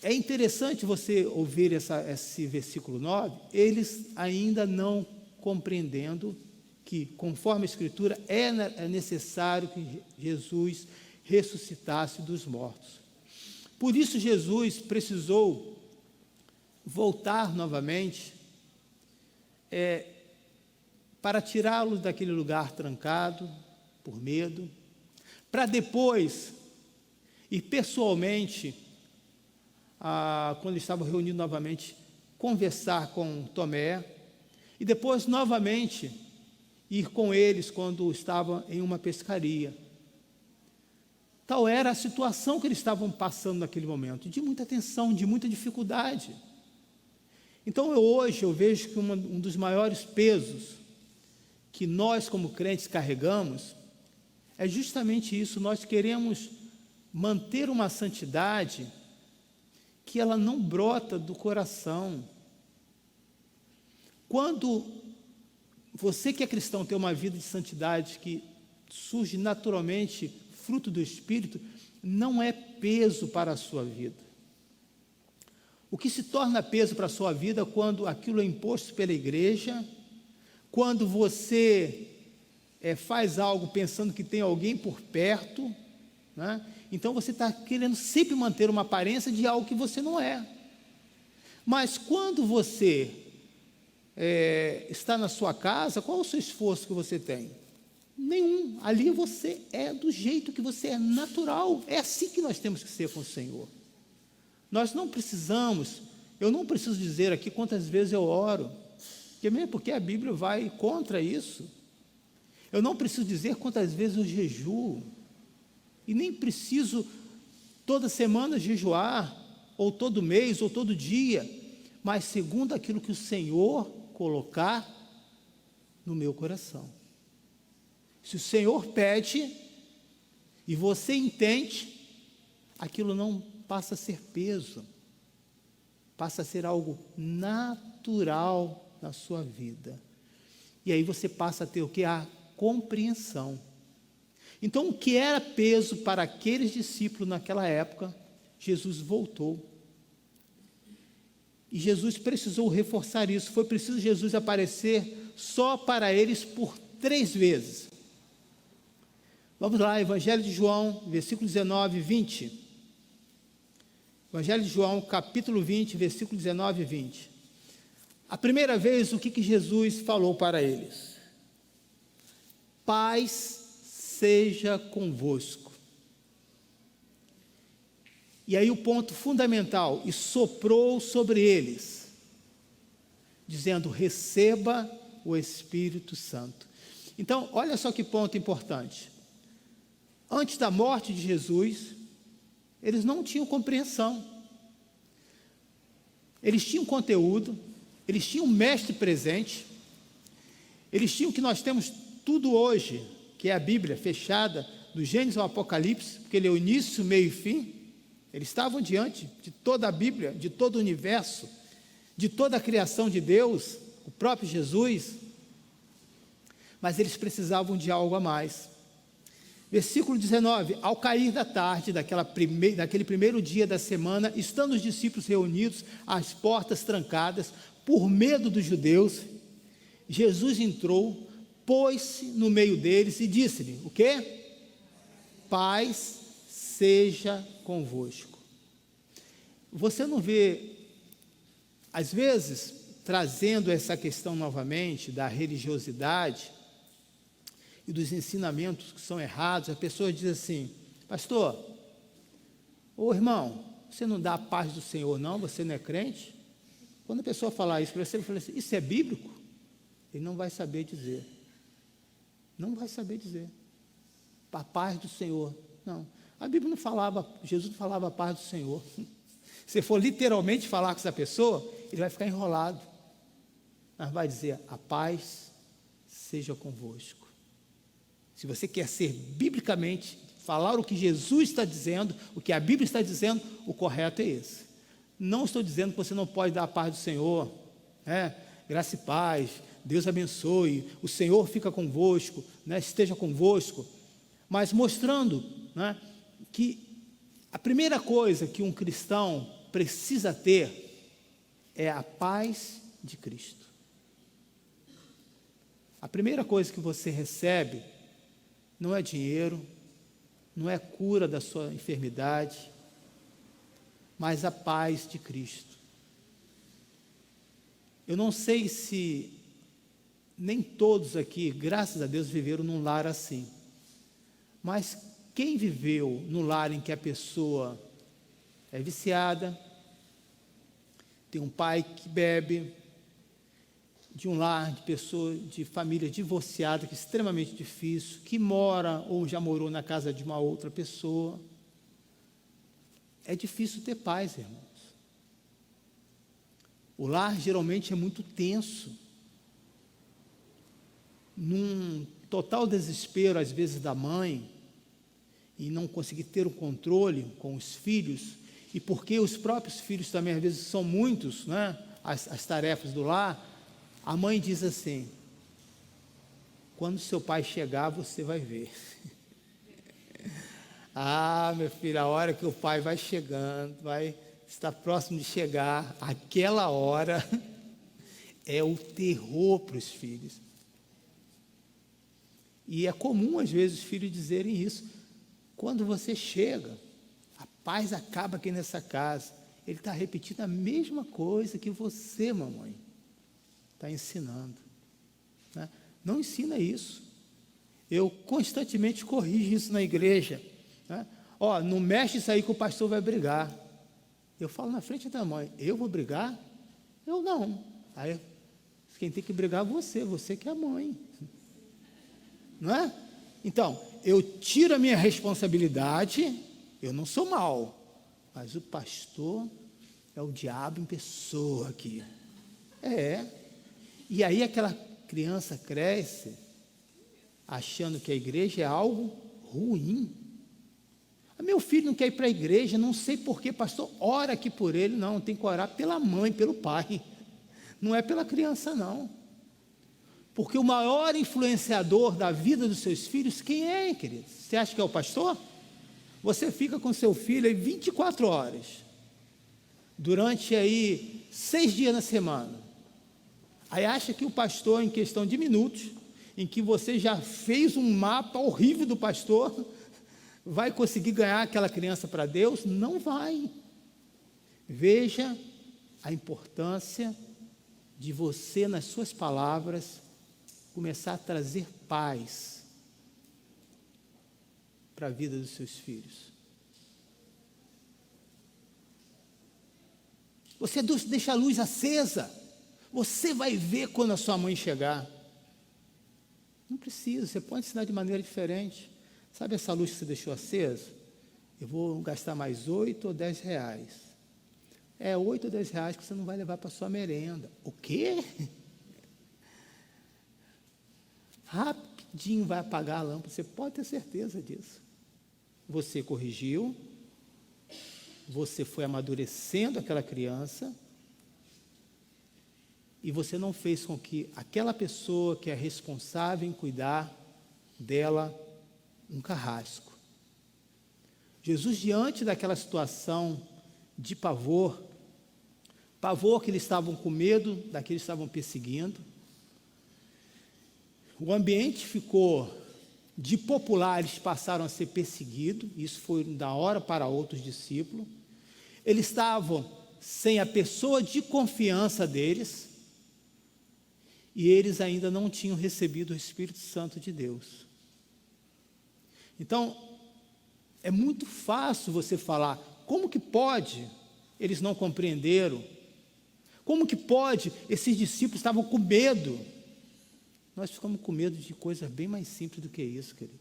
é interessante você ouvir esse versículo 9, eles ainda não compreendendo que, conforme a Escritura, é necessário que Jesus ressuscitasse dos mortos. Por isso, Jesus precisou voltar novamente para tirá-los daquele lugar trancado, por medo, para depois ir pessoalmente, quando estavam reunidos novamente, conversar com Tomé, e depois novamente ir com eles quando estavam em uma pescaria. Tal era a situação que eles estavam passando naquele momento, de muita tensão, de muita dificuldade. Então hoje eu vejo que um dos maiores pesos que nós como crentes carregamos é justamente isso. Nós queremos manter uma santidade que ela não brota do coração. Quando você que é cristão tem uma vida de santidade que surge naturalmente, fruto do Espírito, não é peso para a sua vida. O que se torna peso para a sua vida quando aquilo é imposto pela igreja, quando você faz algo pensando que tem alguém por perto, né? Então você está querendo sempre manter uma aparência de algo que você não é. Mas quando você está na sua casa, qual é o seu esforço que você tem? Nenhum. Ali você é do jeito que você é, natural. É assim que nós temos que ser com o Senhor. Nós não precisamos, eu não preciso dizer aqui quantas vezes eu oro, porque a Bíblia vai contra isso. Eu não preciso dizer quantas vezes eu jejuo, e nem preciso toda semana jejuar, ou todo mês, ou todo dia, mas segundo aquilo que o Senhor colocar no meu coração. Se o Senhor pede, e você entende, aquilo não passa a ser peso, passa a ser algo natural na sua vida. E aí você passa a ter o que? A compreensão. Então, o que era peso para aqueles discípulos naquela época, Jesus voltou. E Jesus precisou reforçar isso. Foi preciso Jesus aparecer só para eles por 3 vezes. Vamos lá, Evangelho de João, versículo 19 e 20. Evangelho de João, capítulo 20, versículo 19 e 20. A primeira vez, o que Jesus falou para eles? Paz seja convosco. E aí o ponto fundamental, e soprou sobre eles, dizendo, receba o Espírito Santo. Então, olha só que ponto importante. antes da morte de Jesus, eles não tinham compreensão. Eles tinham conteúdo, eles tinham um mestre presente, eles tinham o que nós temos tudo hoje, que é a Bíblia fechada, do Gênesis ao Apocalipse, porque ele é o início, meio e fim. Eles estavam diante de toda a Bíblia, de todo o universo, de toda a criação de Deus, o próprio Jesus, mas eles precisavam de algo a mais. Versículo 19: ao cair da tarde, daquele primeiro dia da semana, estando os discípulos reunidos, as portas trancadas, por medo dos judeus, Jesus entrou, pôs-se no meio deles e disse-lhe, o quê? Paz seja convosco. Você não vê, às vezes, trazendo essa questão novamente da religiosidade e dos ensinamentos que são errados, a pessoa diz assim, pastor, ô irmão, você não dá a paz do Senhor não, você não é crente? Quando a pessoa falar isso para você, fala assim, isso é bíblico? Ele não vai saber dizer. Não vai saber dizer. A paz do Senhor. Não. A Bíblia não falava, Jesus não falava a paz do Senhor. Se for literalmente falar com essa pessoa, ele vai ficar enrolado. Mas vai dizer, a paz seja convosco. Se você quer ser biblicamente, falar o que Jesus está dizendo, o que a Bíblia está dizendo, o correto é esse. Não estou dizendo que você não pode dar a paz do Senhor, graça e paz, Deus abençoe, o Senhor fica convosco, esteja convosco, mas mostrando que a primeira coisa que um cristão precisa ter é a paz de Cristo. A primeira coisa que você recebe não é dinheiro, não é cura da sua enfermidade, mas a paz de Cristo. Eu não sei se nem todos aqui, graças a Deus, viveram num lar assim, mas quem viveu no lar em que a pessoa é viciada, tem um pai que bebe, de um lar de pessoa, de família divorciada, que é extremamente difícil, que mora ou já morou na casa de uma outra pessoa, é difícil ter paz, irmãos. O lar geralmente é muito tenso, num total desespero, às vezes, da mãe, e não conseguir ter o controle com os filhos, e porque os próprios filhos também, às vezes, são muitos, as tarefas do lar, a mãe diz assim, quando seu pai chegar, você vai ver. Meu filho, a hora que o pai vai chegando, vai estar próximo de chegar, aquela hora é o terror para os filhos. E é comum, às vezes, os filhos dizerem isso. Quando você chega, a paz acaba aqui nessa casa. Ele está repetindo a mesma coisa que você, mamãe, está ensinando. Não ensina isso. Eu constantemente corrijo isso na igreja. Não mexe isso aí que o pastor vai brigar. Eu falo na frente da mãe, eu vou brigar? Eu não. Aí, quem tem que brigar é você que é a mãe. Não é? Então, eu tiro a minha responsabilidade, eu não sou mau, mas o pastor é o diabo em pessoa aqui. E aí aquela criança cresce achando que a igreja é algo ruim. Meu filho não quer ir para a igreja, não sei porquê, pastor, ora aqui por ele. Não, tem que orar pela mãe, pelo pai, não é pela criança não, porque o maior influenciador da vida dos seus filhos, quem é, querido? Você acha que é o pastor? Você fica com seu filho aí 24 horas, durante aí 6 dias na semana, aí acha que o pastor, em questão de minutos, em que você já fez um mapa horrível do pastor, vai conseguir ganhar aquela criança para Deus? Não vai. Veja a importância de você, nas suas palavras, começar a trazer paz para a vida dos seus filhos. Você deixa a luz acesa, você vai ver quando a sua mãe chegar. Não precisa, você pode ensinar de maneira diferente. sabe essa luz que você deixou acesa? Eu vou gastar mais 8 ou 10 reais. É 8 ou 10 reais que você não vai levar para sua merenda. O quê? Rapidinho vai apagar a lâmpada, você pode ter certeza disso. Você corrigiu, você foi amadurecendo aquela criança, e você não fez com que aquela pessoa que é responsável em cuidar dela um carrasco. Jesus, diante daquela situação de pavor que eles estavam com medo, daqueles que estavam perseguindo, o ambiente ficou de populares, passaram a ser perseguidos, isso foi da hora para outra os discípulos, eles estavam sem a pessoa de confiança deles, e eles ainda não tinham recebido o Espírito Santo de Deus. Então, é muito fácil você falar, como que pode? Eles não compreenderam. Como que pode? Esses discípulos estavam com medo. Nós ficamos com medo de coisas bem mais simples do que isso, querido.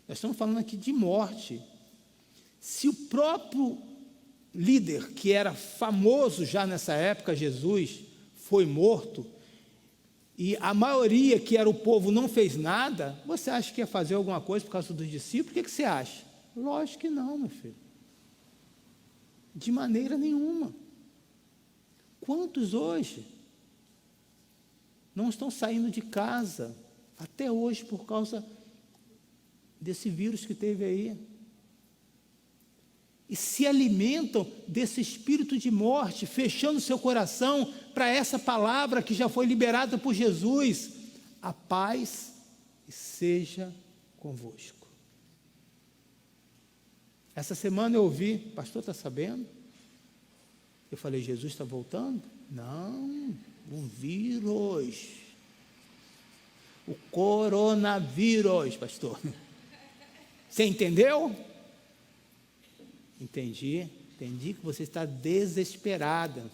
Nós estamos falando aqui de morte. Se o próprio líder, que era famoso já nessa época, Jesus, foi morto, e a maioria, que era o povo, não fez nada, você acha que ia fazer alguma coisa por causa dos discípulos? O que você acha? Lógico que não, meu filho. De maneira nenhuma. Quantos hoje não estão saindo de casa, até hoje, por causa desse vírus que teve aí? E se alimentam desse espírito de morte, fechando seu coração para essa palavra que já foi liberada por Jesus: a paz seja convosco. Essa semana eu ouvi, pastor, está sabendo? Eu falei, Jesus está voltando? Não, um vírus. O coronavírus, pastor. Você entendeu? Entendi que você está desesperada.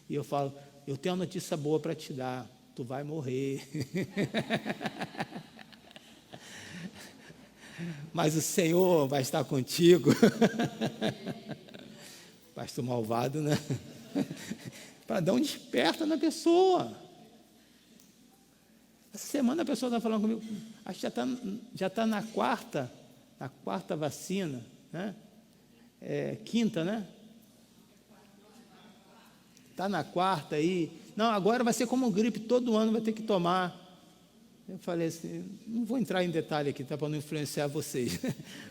E eu falo, eu tenho uma notícia boa para te dar, tu vai morrer. Mas o Senhor vai estar contigo. Pastor malvado, né? Para dar um desperta na pessoa. Essa semana a pessoa está falando comigo, acho que já está na quarta vacina, né? Quinta, né? Está na quarta aí. Não, agora vai ser como gripe, todo ano vai ter que tomar. Eu falei assim, não vou entrar em detalhe aqui, tá, para não influenciar vocês.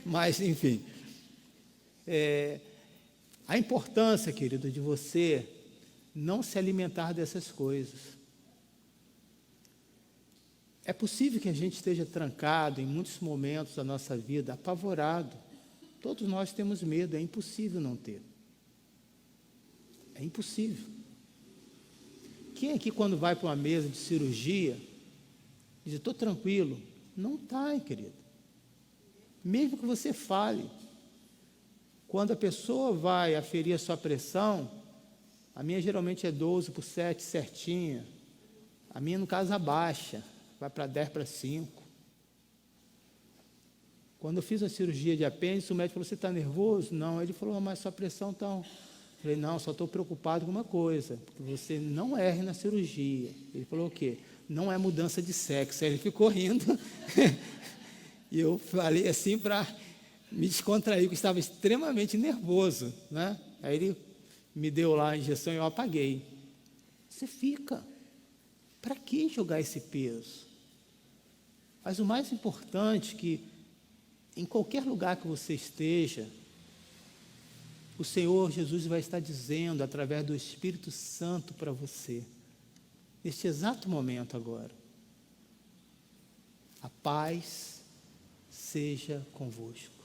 Mas, enfim. A importância, querido, de você não se alimentar dessas coisas. É possível que a gente esteja trancado em muitos momentos da nossa vida, apavorado. Todos nós temos medo, é impossível não ter. É impossível. Quem aqui, quando vai para uma mesa de cirurgia, diz, estou tranquilo? Não está, querido. Mesmo que você fale. Quando a pessoa vai aferir a sua pressão, a minha geralmente é 12/7, certinha. A minha, no caso, abaixa, vai para 10/5. Quando eu fiz a cirurgia de apêndice, o médico falou, você está nervoso? Não. Ele falou, mas sua pressão está... Eu falei, não, só estou preocupado com uma coisa, porque você não erre na cirurgia. Ele falou o quê? Não é mudança de sexo. Aí ele ficou rindo. E eu falei assim para me descontrair, porque estava extremamente nervoso, né? Aí ele me deu lá a injeção e eu apaguei. Você fica. Para que jogar esse peso? Mas o mais importante que em qualquer lugar que você esteja, o Senhor Jesus vai estar dizendo, através do Espírito Santo para você, neste exato momento agora, a paz seja convosco.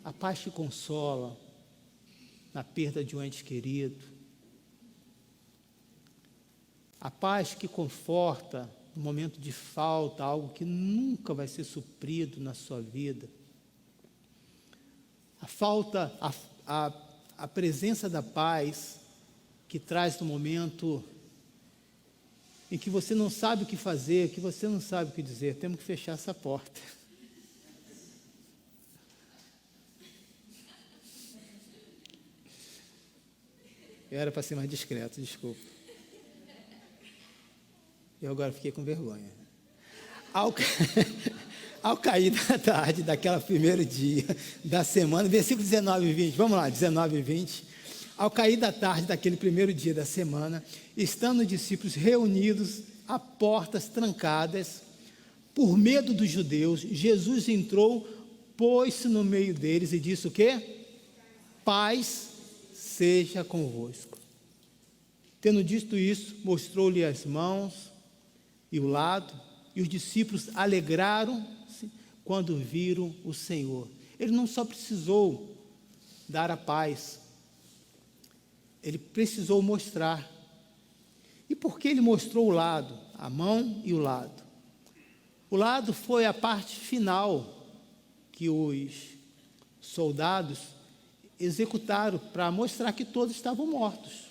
A paz te consola na perda de um ente querido. A paz que conforta no momento de falta, algo que nunca vai ser suprido na sua vida. A presença da paz que traz no momento em que você não sabe o que fazer, que você não sabe o que dizer, temos que fechar essa porta. Eu era para ser mais discreto, desculpa. Eu agora fiquei com vergonha. Ao cair da tarde daquele primeiro dia da semana, versículo 19 e 20, vamos lá, 19 e 20. Ao cair da tarde daquele primeiro dia da semana, estando os discípulos reunidos a portas trancadas, por medo dos judeus, Jesus entrou, pôs-se no meio deles e disse o quê? Paz seja convosco. Tendo dito isso, mostrou-lhe as mãos e o lado, e os discípulos alegraram-se quando viram o Senhor. Ele não só precisou dar a paz, ele precisou mostrar. E por que ele mostrou o lado, a mão e o lado? O lado foi a parte final que os soldados executaram para mostrar que todos estavam mortos.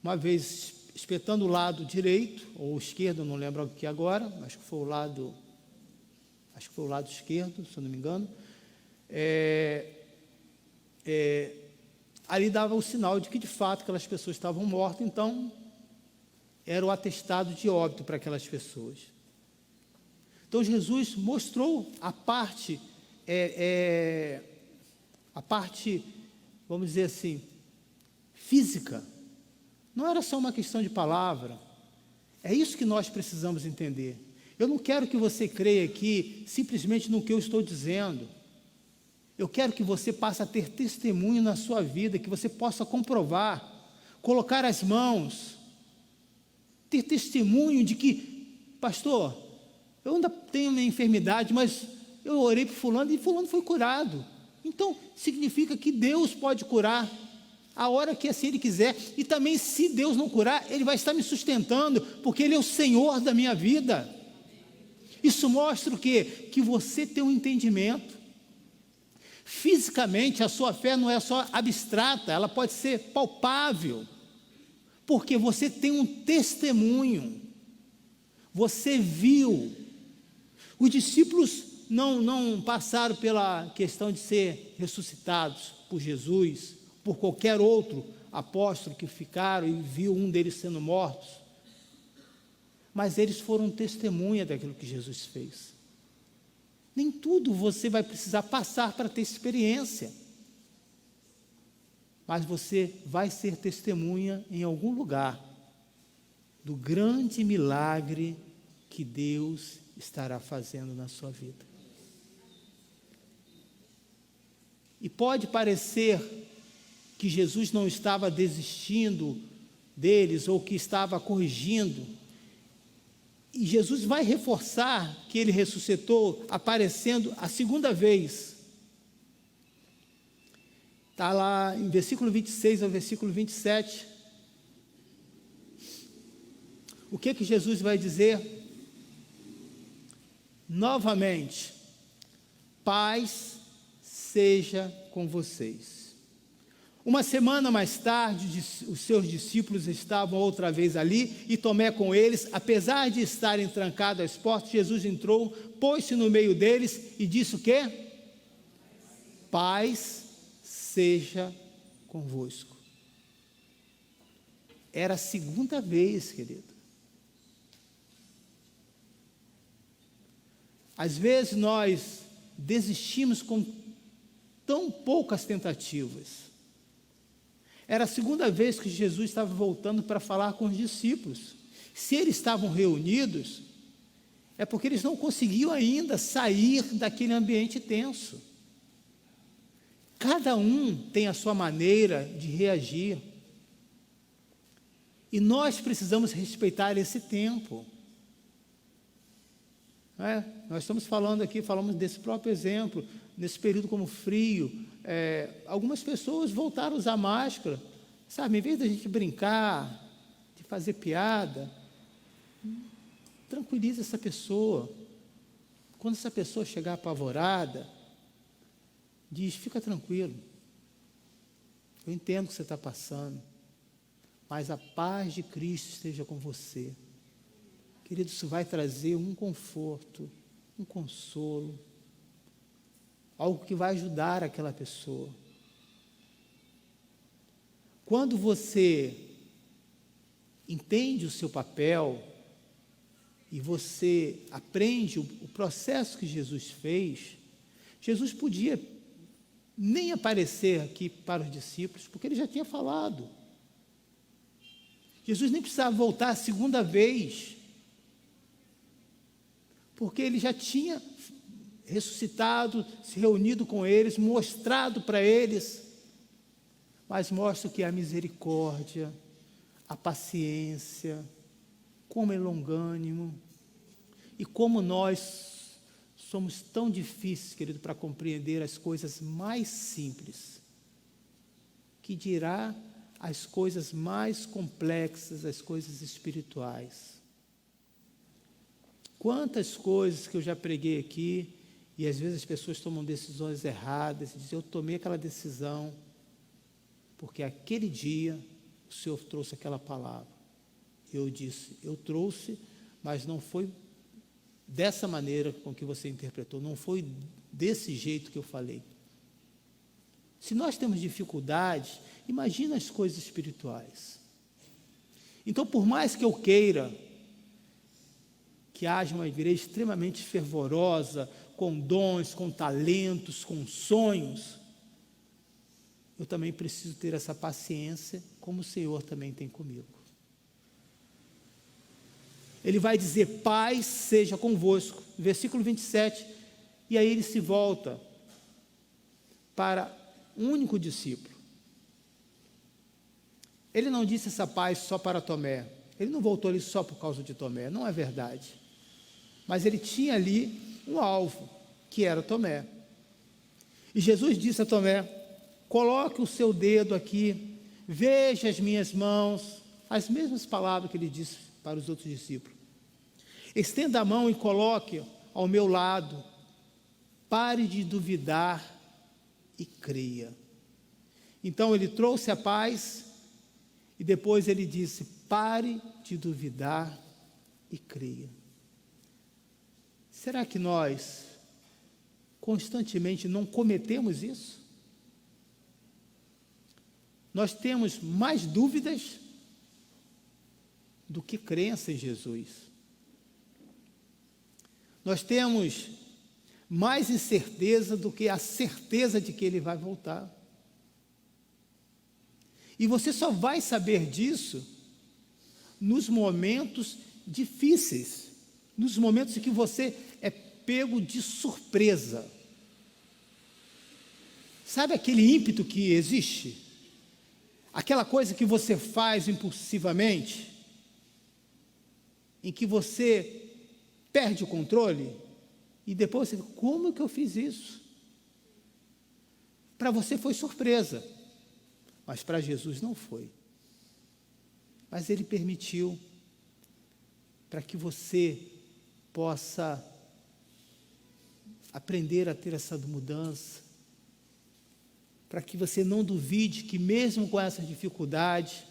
Uma vez espetando o lado direito, ou esquerdo, não lembro o que agora, acho que foi o lado esquerdo, se eu não me engano, ali dava o sinal de que de fato aquelas pessoas estavam mortas, então era o atestado de óbito para aquelas pessoas. Então Jesus mostrou a parte, vamos dizer assim, física. Não era só uma questão de palavra. É isso que nós precisamos entender. Eu não quero que você creia aqui simplesmente no que eu estou dizendo. Eu quero que você passe a ter testemunho na sua vida, que você possa comprovar, colocar as mãos, ter testemunho de que, pastor, eu ainda tenho minha enfermidade, mas eu orei para fulano e fulano foi curado. Então, significa que Deus pode curar a hora que assim Ele quiser, e também se Deus não curar, Ele vai estar me sustentando, porque Ele é o Senhor da minha vida. Isso mostra o quê? Que você tem um entendimento. Fisicamente, a sua fé não é só abstrata, ela pode ser palpável, porque você tem um testemunho, você viu. Os discípulos não passaram pela questão de ser ressuscitados por Jesus, por qualquer outro apóstolo que ficaram e viu um deles sendo mortos, mas eles foram testemunha daquilo que Jesus fez. Nem tudo você vai precisar passar para ter experiência, mas você vai ser testemunha em algum lugar do grande milagre que Deus estará fazendo na sua vida. E pode parecer que Jesus não estava desistindo deles ou que estava corrigindo. E Jesus vai reforçar que Ele ressuscitou aparecendo a segunda vez. Está lá em versículo 26 ao versículo 27. O que Jesus vai dizer? Novamente, paz seja com vocês. Uma semana mais tarde, os seus discípulos estavam outra vez ali, e Tomé com eles. Apesar de estarem trancados as portas, Jesus entrou, pôs-se no meio deles e disse o quê? Paz seja convosco. Era a segunda vez, querido. Às vezes nós desistimos com tão poucas tentativas. Era a segunda vez que Jesus estava voltando para falar com os discípulos. Se eles estavam reunidos, é porque eles não conseguiam ainda sair daquele ambiente tenso. Cada um tem a sua maneira de reagir. E nós precisamos respeitar esse tempo. Nós estamos falando aqui, falamos desse próprio exemplo, nesse período como frio, algumas pessoas voltaram a usar máscara, sabe, em vez da gente brincar, de fazer piada, tranquiliza essa pessoa. Quando essa pessoa chegar apavorada, diz, fica tranquilo, eu entendo o que você está passando, mas a paz de Cristo esteja com você. Querido, isso vai trazer um conforto, um consolo, algo que vai ajudar aquela pessoa. Quando você entende o seu papel e você aprende o processo que Jesus fez, Jesus podia nem aparecer aqui para os discípulos, porque ele já tinha falado. Jesus nem precisava voltar a segunda vez, porque ele já tinha ressuscitado, se reunido com eles, mostrado para eles, mas mostra que a misericórdia, a paciência, como é longânimo, e como nós somos tão difíceis, querido, para compreender as coisas mais simples, que dirá as coisas mais complexas, as coisas espirituais. Quantas coisas que eu já preguei aqui, e às vezes as pessoas tomam decisões erradas, e dizem, eu tomei aquela decisão, porque aquele dia o Senhor trouxe aquela palavra. Eu disse, eu trouxe, mas não foi dessa maneira com que você interpretou, não foi desse jeito que eu falei. Se nós temos dificuldades, imagina as coisas espirituais. Então, por mais que eu queira que haja uma igreja extremamente fervorosa, com dons, com talentos, com sonhos, eu também preciso ter essa paciência, como o Senhor também tem comigo. Ele vai dizer, paz seja convosco, versículo 27, e aí ele se volta para um único discípulo. Ele não disse essa paz só para Tomé, ele não voltou ali só por causa de Tomé, não é verdade. Mas ele tinha ali um alvo, que era Tomé. E Jesus disse a Tomé, coloque o seu dedo aqui, veja as minhas mãos, as mesmas palavras que ele disse para os outros discípulos. Estenda a mão e coloque ao meu lado, pare de duvidar e creia. Então ele trouxe a paz e depois ele disse, pare de duvidar e creia. Será que nós constantemente não cometemos isso? Nós temos mais dúvidas do que crença em Jesus. Nós temos mais incerteza do que a certeza de que Ele vai voltar. E você só vai saber disso nos momentos difíceis, nos momentos em que você é pego de surpresa. Sabe aquele ímpeto que existe? Aquela coisa que você faz impulsivamente, em que você perde o controle, e depois você fala, como que eu fiz isso? Para você foi surpresa, mas para Jesus não foi. Mas Ele permitiu para que você possa aprender a ter essa mudança, para que você não duvide que mesmo com essas dificuldades,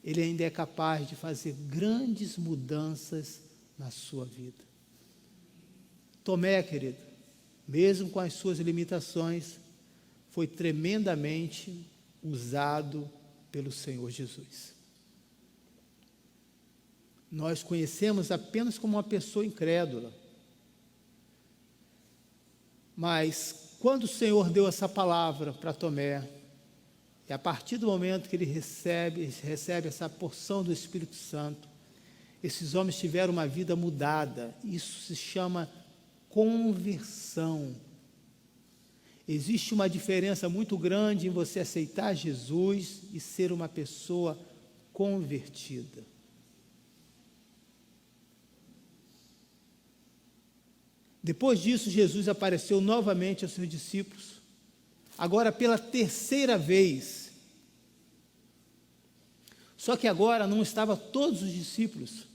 Ele ainda é capaz de fazer grandes mudanças na sua vida. Tomé, querido, mesmo com as suas limitações, foi tremendamente usado pelo Senhor Jesus. Nós conhecemos apenas como uma pessoa incrédula, mas quando o Senhor deu essa palavra para Tomé, e a partir do momento que ele recebe essa porção do Espírito Santo, esses homens tiveram uma vida mudada. Isso se chama conversão. Existe uma diferença muito grande em você aceitar Jesus e ser uma pessoa convertida. Depois disso, Jesus apareceu novamente aos seus discípulos, agora pela terceira vez. Só que agora não estavam todos os discípulos,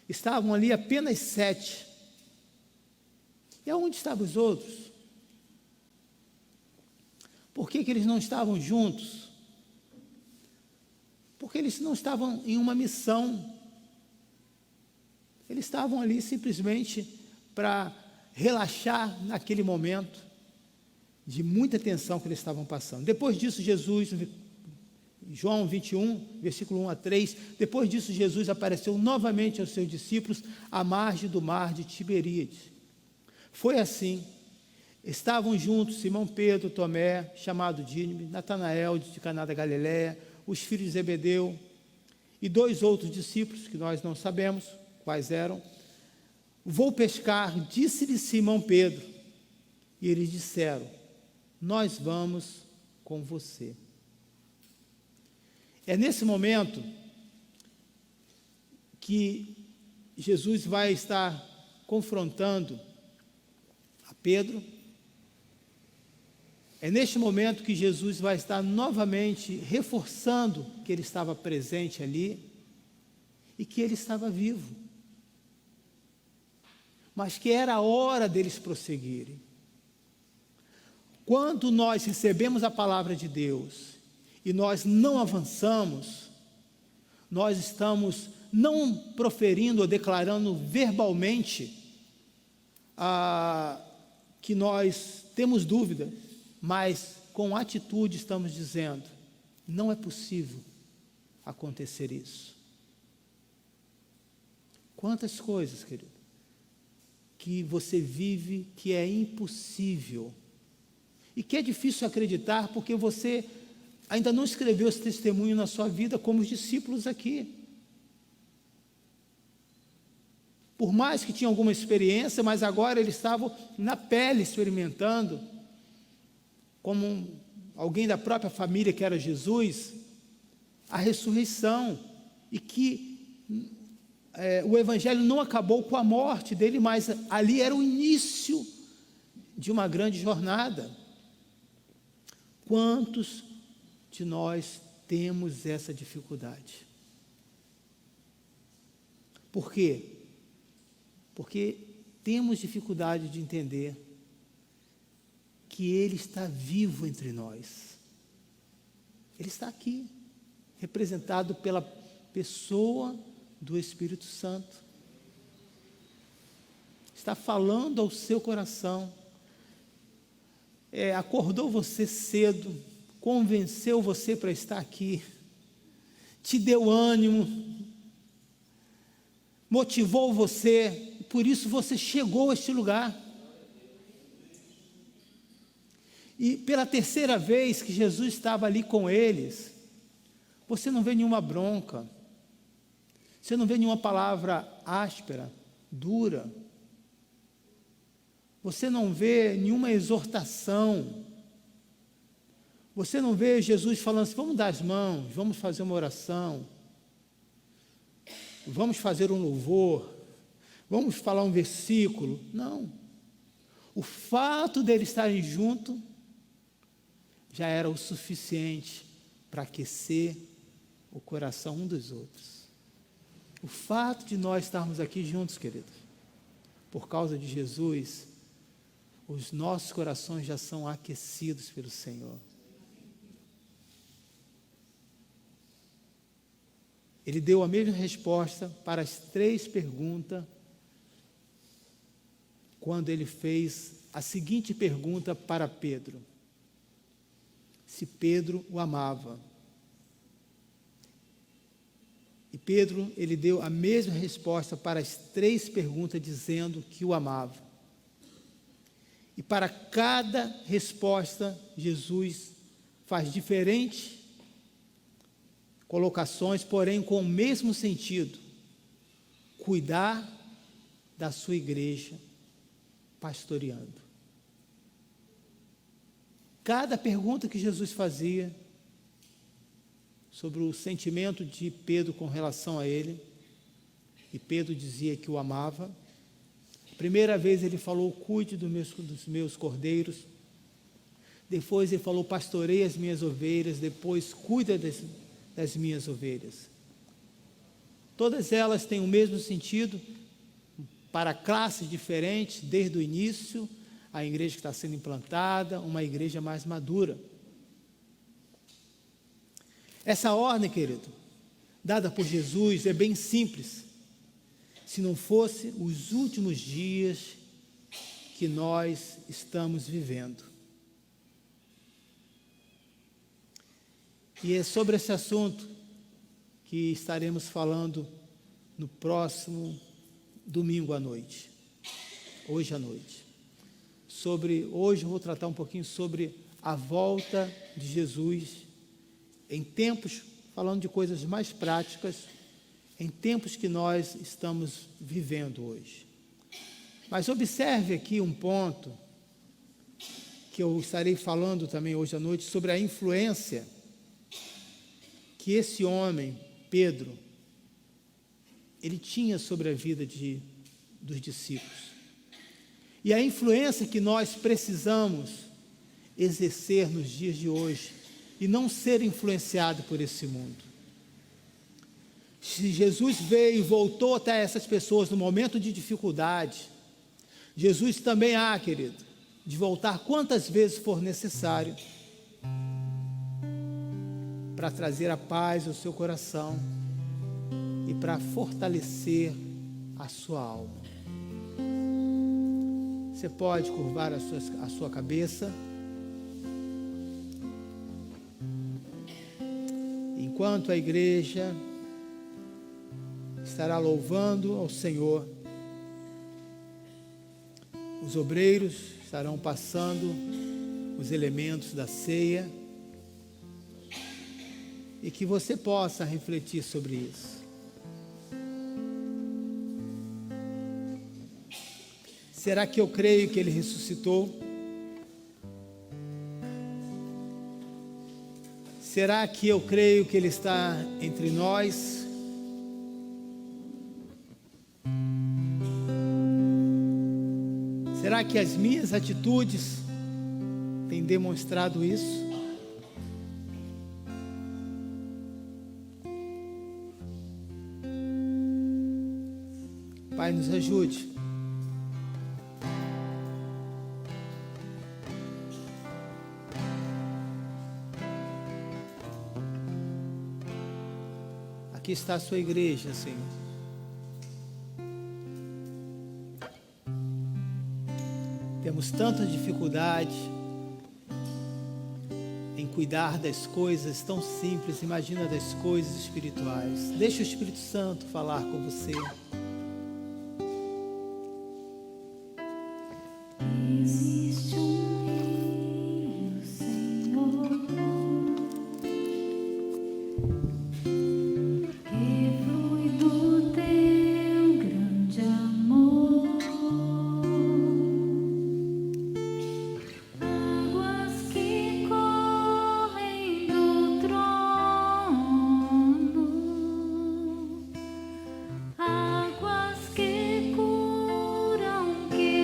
estavam ali apenas 7. E aonde estavam os outros? Por que eles não estavam juntos? porque eles não estavam em uma missão, eles estavam ali simplesmente para relaxar naquele momento de muita tensão que eles estavam passando. Depois disso, Jesus, João 21, versículo 1 a 3, depois disso Jesus apareceu novamente aos seus discípulos à margem do mar de Tiberíades. Foi assim, estavam juntos Simão Pedro, Tomé, chamado Dídimo, Natanael de Caná da Galileia, os filhos de Zebedeu e 2 outros discípulos, que nós não sabemos quais eram. Vou pescar, disse-lhe Simão Pedro, e eles disseram, nós vamos com você. É nesse momento que Jesus vai estar confrontando a Pedro. É neste momento que Jesus vai estar novamente reforçando que ele estava presente ali e que ele estava vivo, mas que era a hora deles prosseguirem. Quando nós recebemos a palavra de Deus e nós não avançamos, nós estamos não proferindo ou declarando verbalmente que nós temos dúvida, mas com atitude estamos dizendo, não é possível acontecer isso. Quantas coisas, querido, que você vive que é impossível e que é difícil acreditar porque você ainda não escreveu esse testemunho na sua vida como os discípulos aqui. Por mais que tinham alguma experiência, mas agora eles estavam na pele experimentando, como alguém da própria família que era Jesus, a ressurreição, e que o Evangelho não acabou com a morte dele, mas ali era o início de uma grande jornada. Quantos de nós temos essa dificuldade? Por quê? Porque temos dificuldade de entender que Ele está vivo entre nós. Ele está aqui, representado pela pessoa do Espírito Santo. Está falando ao seu coração. Acordou você cedo, convenceu você para estar aqui, te deu ânimo, motivou você, por isso você chegou a este lugar. E pela terceira vez que Jesus estava ali com eles, você não vê nenhuma bronca, você não vê nenhuma palavra áspera, dura, você não vê nenhuma exortação, você não vê Jesus falando assim, vamos dar as mãos, vamos fazer uma oração, vamos fazer um louvor, vamos falar um versículo. Não. O fato deles estarem juntos já era o suficiente para aquecer o coração um dos outros. O fato de nós estarmos aqui juntos, queridos, por causa de Jesus, os nossos corações já são aquecidos pelo Senhor. Ele deu a mesma resposta para as 3 perguntas, quando ele fez a seguinte pergunta para Pedro: se Pedro o amava. E Pedro, ele deu a mesma resposta para as 3 perguntas, dizendo que o amava. E para cada resposta, Jesus faz diferentes colocações, porém com o mesmo sentido: cuidar da sua igreja, pastoreando. Cada pergunta que Jesus fazia sobre o sentimento de Pedro com relação a ele, e Pedro dizia que o amava. Primeira vez ele falou, cuide dos meus cordeiros. Depois ele falou, pastorei as minhas ovelhas. Depois, cuida das minhas ovelhas. Todas elas têm o mesmo sentido, para classes diferentes, desde o início, a igreja que está sendo implantada, uma igreja mais madura. Essa ordem, querido, dada por Jesus é bem simples. Se não fosse os últimos dias que nós estamos vivendo. E é sobre esse assunto que estaremos falando no próximo domingo à noite, hoje à noite. Hoje eu vou tratar um pouquinho sobre a volta de Jesus em tempos, falando de coisas mais práticas, em tempos que nós estamos vivendo hoje. Mas observe aqui um ponto que eu estarei falando também hoje à noite sobre a influência que esse homem, Pedro, ele tinha sobre a vida dos discípulos. E a influência que nós precisamos exercer nos dias de hoje e não ser influenciado por esse mundo. Se Jesus veio e voltou até essas pessoas no momento de dificuldade, Jesus também há, querido, de voltar quantas vezes for necessário para trazer a paz ao seu coração e para fortalecer a sua alma. Você pode curvar a sua cabeça. Enquanto a igreja estará louvando ao Senhor, os obreiros estarão passando os elementos da ceia, e que você possa refletir sobre isso. Será que eu creio que Ele ressuscitou? Será que eu creio que Ele está entre nós? Será que as minhas atitudes têm demonstrado isso? Pai, nos ajude. Aqui está a sua igreja, Senhor. Temos tanta dificuldade em cuidar das coisas tão simples, imagina das coisas espirituais. Deixa o Espírito Santo falar com você. Existe um rio, Senhor, que flui do teu grande amor, águas que correm do trono, águas que curam, que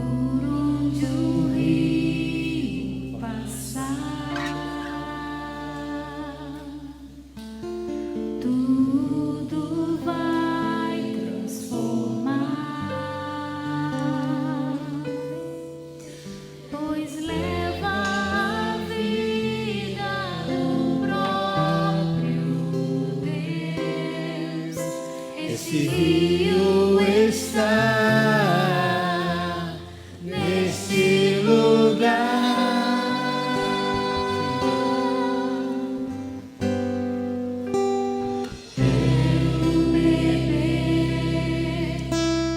por onde o rio passar, tudo vai transformar, pois leva a vida do próprio Deus. Esse rio está nesse lugar.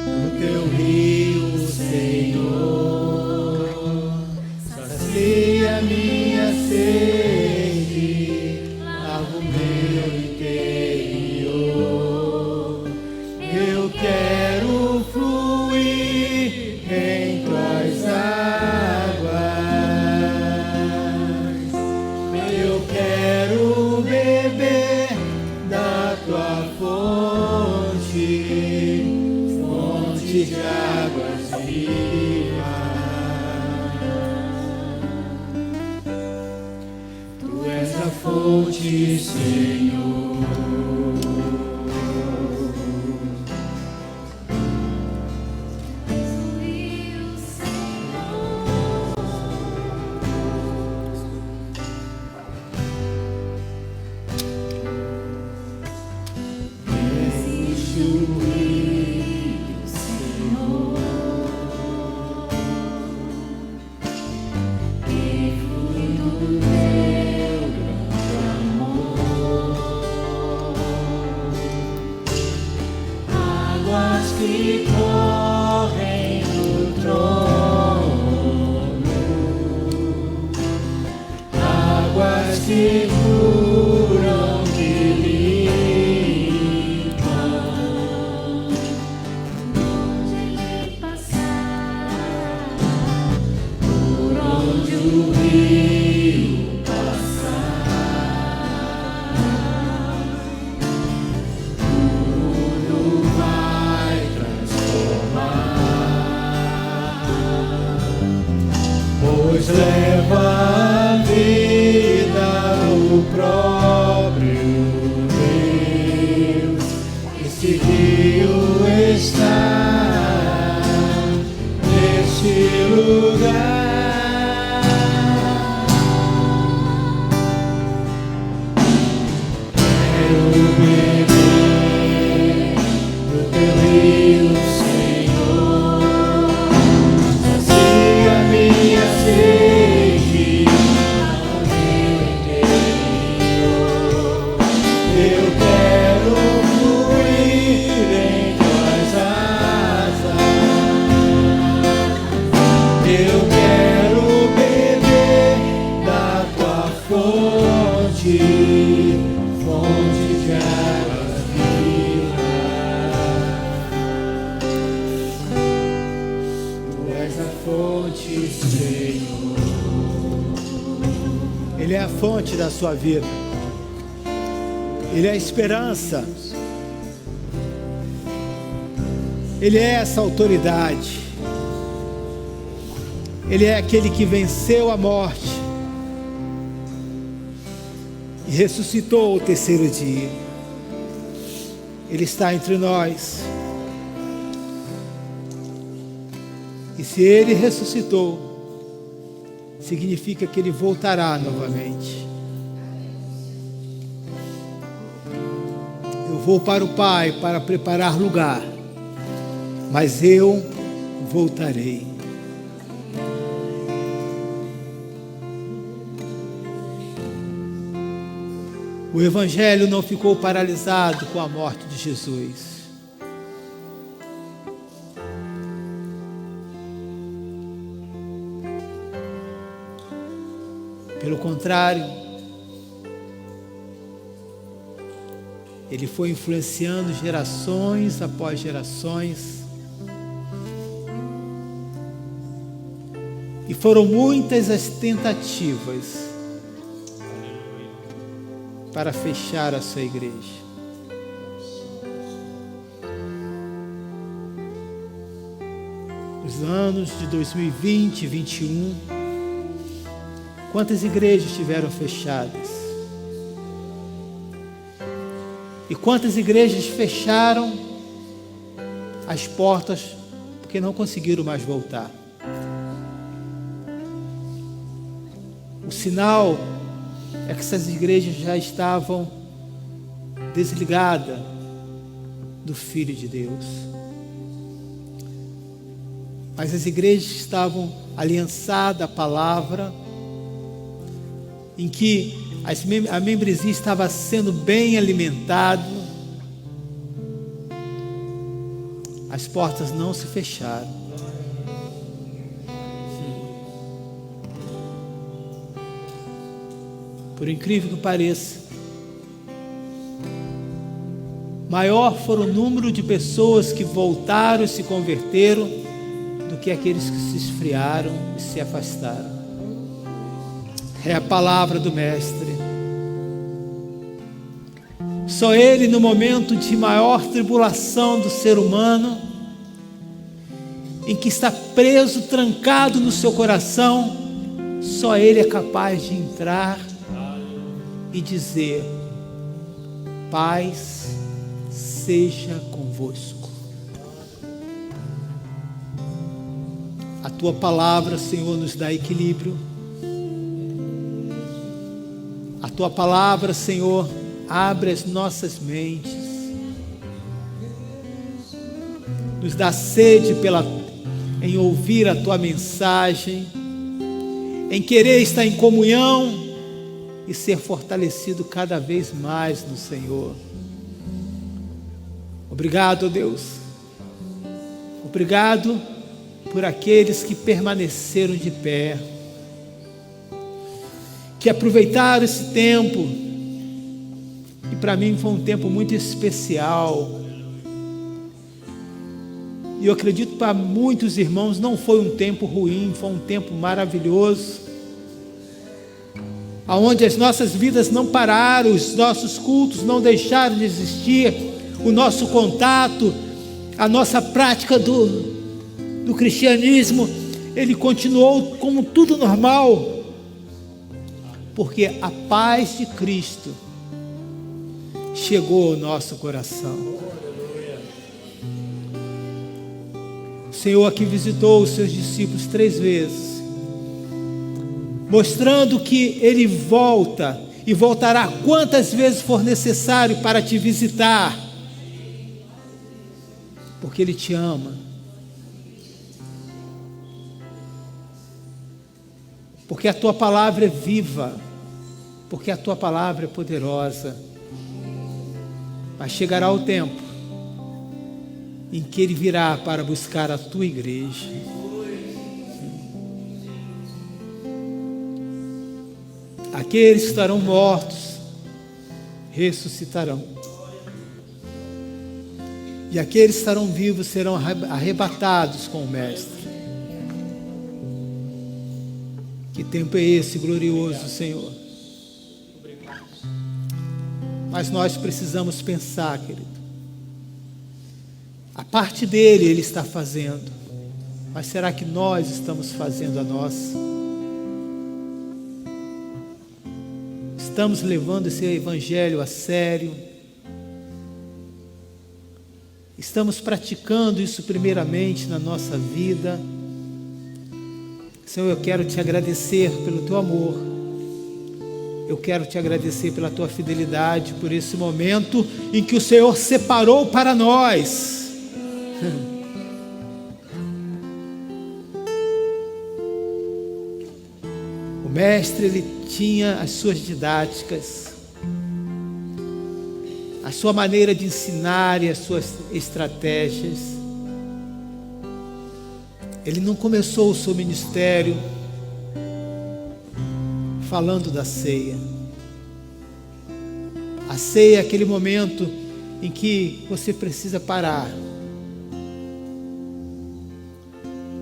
No teu rio, Senhor, sacia minha sede, lava o meu interior. Eu quero fluir em tuas águas. Eu quero beber da tua fonte, fonte de águas vivas. Tu és a fonte, Senhor. És o rio fonte de águas vivas. Tu és a fonte, Senhor. Ele é a fonte da sua vida. Ele é a esperança. Ele é essa autoridade. Ele é aquele que venceu a morte e ressuscitou ao terceiro dia. Ele está entre nós. E se Ele ressuscitou, significa que Ele voltará novamente. Eu vou para o Pai para preparar lugar, mas eu voltarei. O Evangelho não ficou paralisado com a morte de Jesus. Pelo contrário, ele foi influenciando gerações após gerações. E foram muitas as tentativas para fechar a sua igreja. Nos anos de 2020 e 2021, quantas igrejas estiveram fechadas? E quantas igrejas fecharam as portas porque não conseguiram mais voltar? O sinal é que essas igrejas já estavam desligadas do Filho de Deus. Mas as igrejas estavam aliançadas à palavra, em que a membresia estava sendo bem alimentada, as portas não se fecharam. Por incrível que pareça, maior foi o número de pessoas que voltaram e se converteram do que aqueles que se esfriaram e se afastaram. É a palavra do Mestre. Só Ele, no momento de maior tribulação do ser humano, em que está preso, trancado no seu coração, só Ele é capaz de entrar e dizer: paz seja convosco. A Tua palavra, Senhor, nos dá equilíbrio. A Tua palavra, Senhor, abre as nossas mentes, nos dá sede em ouvir a Tua mensagem, em querer estar em comunhão e ser fortalecido cada vez mais no Senhor. Obrigado, Deus. Obrigado por aqueles que permaneceram de pé, que aproveitaram esse tempo, e para mim foi um tempo muito especial. E eu acredito que para muitos irmãos não foi um tempo ruim, foi um tempo maravilhoso, aonde as nossas vidas não pararam, os nossos cultos não deixaram de existir, o nosso contato, a nossa prática do cristianismo, ele continuou como tudo normal, porque a paz de Cristo chegou ao nosso coração. O Senhor aqui visitou os seus discípulos 3 vezes, mostrando que Ele volta e voltará quantas vezes for necessário para te visitar, porque Ele te ama, porque a Tua palavra é viva, porque a Tua palavra é poderosa. Mas chegará o tempo em que Ele virá para buscar a Tua igreja. Aqueles que estarão mortos ressuscitarão. E aqueles que estarão vivos serão arrebatados com o Mestre. Que tempo é esse glorioso, Senhor? Mas nós precisamos pensar, querido. A parte dele ele está fazendo, mas será que nós estamos fazendo a nossa? Estamos levando esse evangelho a sério? Estamos praticando isso primeiramente na nossa vida? Senhor, eu quero te agradecer pelo teu amor. Eu quero te agradecer pela tua fidelidade, por esse momento em que o Senhor separou para nós. O mestre, ele tinha as suas didáticas, a sua maneira de ensinar e as suas estratégias. Ele não começou o seu ministério falando da ceia. A ceia é aquele momento em que você precisa parar,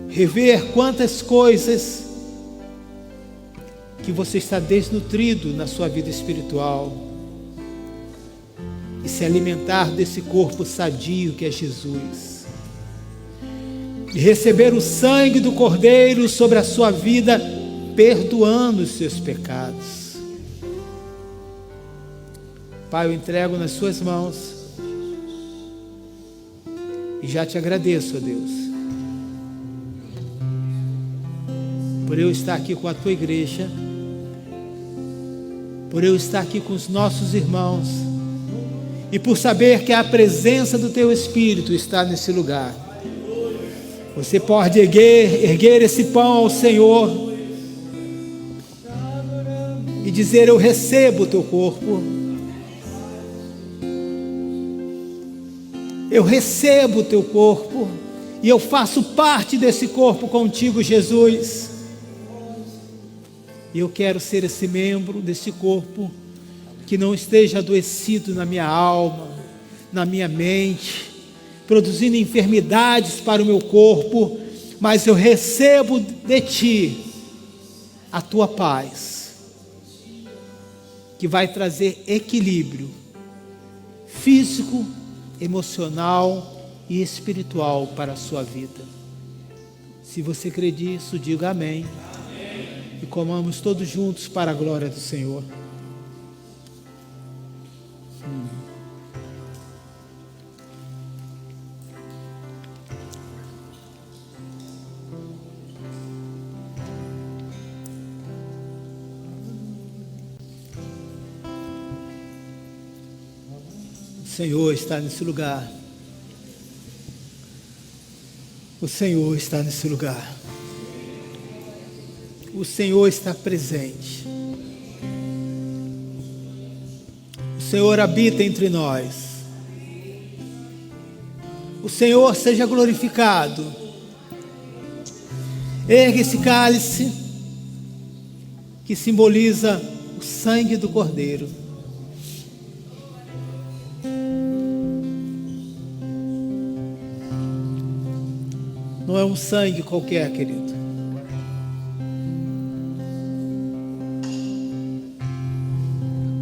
rever quantas coisas que você está desnutrido na sua vida espiritual e se alimentar desse corpo sadio que é Jesus, e receber o sangue do Cordeiro sobre a sua vida, perdoando os seus pecados. Pai, eu entrego nas suas mãos e já te agradeço, ó Deus, por eu estar aqui com a tua igreja, por eu estar aqui com os nossos irmãos e por saber que a presença do teu Espírito está nesse lugar. Você pode erguer esse pão ao Senhor e dizer: eu recebo o teu corpo, eu recebo o teu corpo e eu faço parte desse corpo contigo, Jesus. E eu quero ser esse membro desse corpo que não esteja adoecido na minha alma, na minha mente, produzindo enfermidades para o meu corpo, mas eu recebo de ti a tua paz, que vai trazer equilíbrio físico, emocional e espiritual para a sua vida. Se você crê nisso, diga amém. E comamos todos juntos para a glória do Senhor. O Senhor está nesse lugar. O Senhor está nesse lugar. O Senhor está presente. O Senhor habita entre nós. O Senhor seja glorificado. Ergue esse cálice que simboliza o sangue do Cordeiro. Não é um sangue qualquer, querido.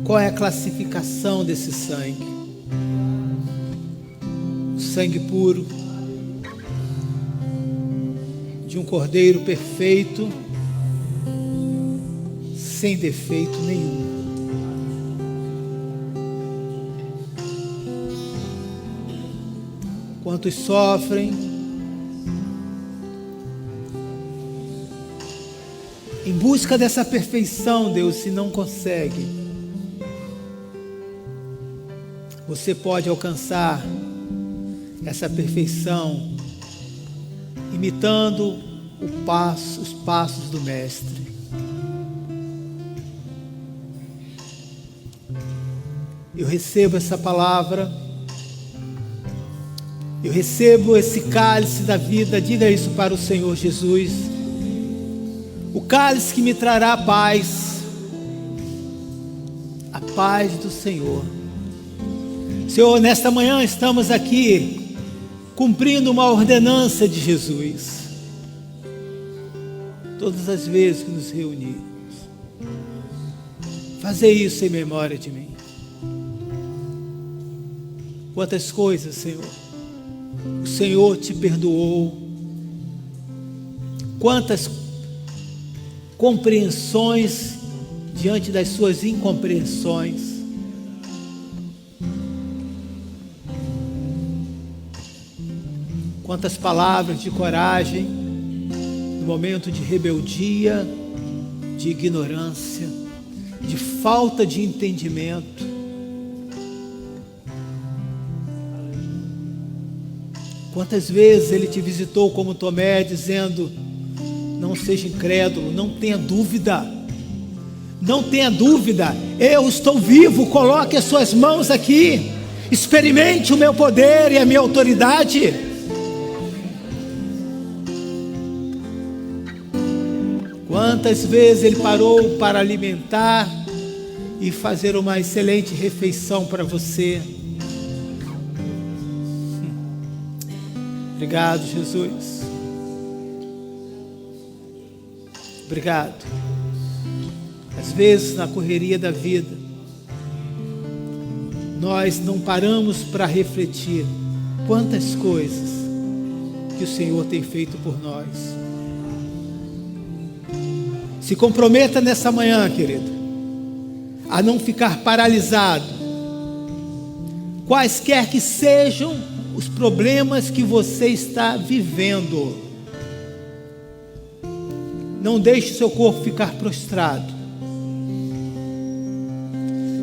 Qual é a classificação desse sangue? O sangue puro de um cordeiro perfeito, sem defeito nenhum. Quantos sofrem em busca dessa perfeição, Deus, se não consegue, você pode alcançar essa perfeição imitando os passos do Mestre. Eu recebo essa palavra, eu recebo esse cálice da vida. Diga isso para o Senhor Jesus. O cálice que me trará paz, a paz do Senhor. Senhor, nesta manhã estamos aqui cumprindo uma ordenança de Jesus. Todas as vezes que nos reunimos, fazer isso em memória de mim. Quantas coisas, Senhor, o Senhor te perdoou. Quantas compreensões diante das suas incompreensões. Quantas palavras de coragem no momento de rebeldia, de ignorância, de falta de entendimento. Quantas vezes Ele te visitou como Tomé, dizendo: não seja incrédulo, não tenha dúvida, não tenha dúvida, eu estou vivo, coloque as suas mãos aqui, experimente o meu poder e a minha autoridade. Quantas vezes Ele parou para alimentar e fazer uma excelente refeição para você. Obrigado, Jesus. Obrigado. Às vezes, na correria da vida, nós não paramos para refletir quantas coisas que o Senhor tem feito por nós. Se comprometa nessa manhã, querido, a não ficar paralisado. Quaisquer que sejam os problemas que você está vivendo, não deixe o seu corpo ficar prostrado.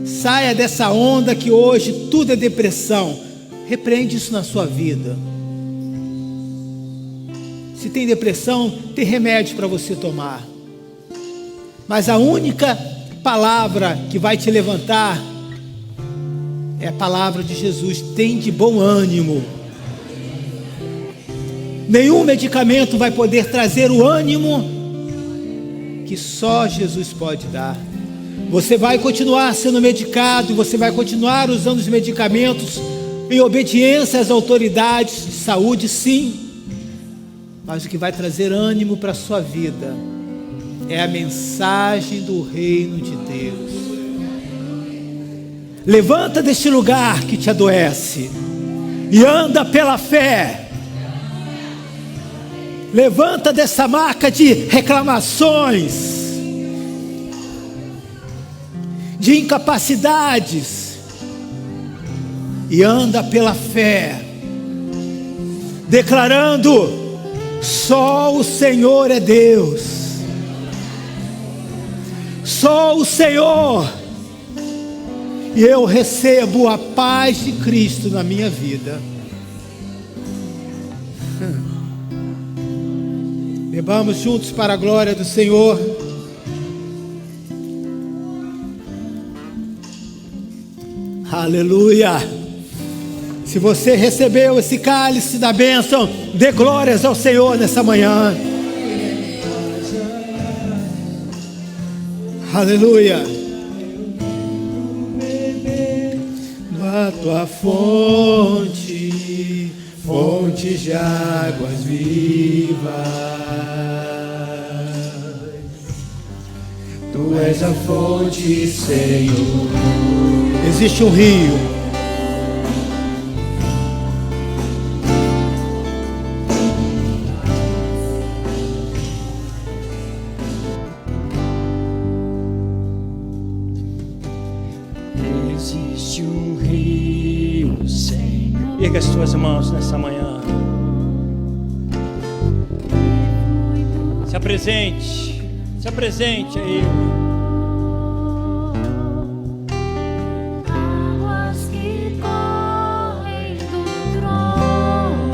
Saia dessa onda que hoje tudo é depressão. Repreende isso na sua vida. Se tem depressão, tem remédio para você tomar. Mas a única palavra que vai te levantar é a palavra de Jesus: tem de bom ânimo. Nenhum medicamento vai poder trazer o ânimo que só Jesus pode dar. Você vai continuar sendo medicado, você vai continuar usando os medicamentos em obediência às autoridades de saúde, sim. Mas o que vai trazer ânimo para a sua vida é a mensagem do reino de Deus. Levanta deste lugar que te adoece e anda pela fé. Levanta dessa marca de reclamações, de incapacidades, e anda pela fé, declarando: só o Senhor é Deus, só o Senhor, e eu recebo a paz de Cristo na minha vida. Bebamos juntos para a glória do Senhor. Aleluia. Se você recebeu esse cálice da bênção, dê glórias ao Senhor nessa manhã. Aleluia. A tua fonte, fonte de águas vivas, tu és a fonte, Senhor. Existe um rio. Existe um rio, Senhor. Erga as tuas mãos nessa manhã. Se apresente aí. Águas que correm do trono,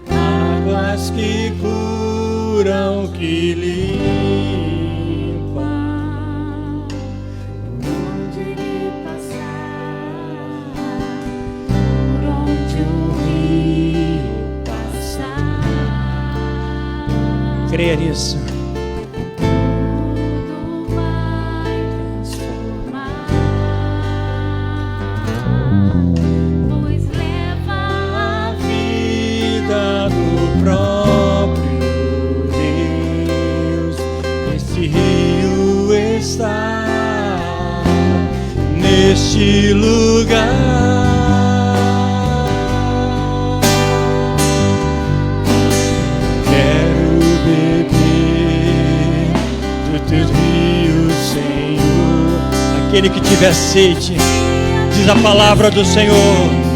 Águas que curam, que limpam. onde ele passar, por onde o rio passar, Creia nisso. tudo vai transformar. neste lugar. Quero beber do teu rio, Senhor. Aquele que tiver sede, diz a palavra do Senhor.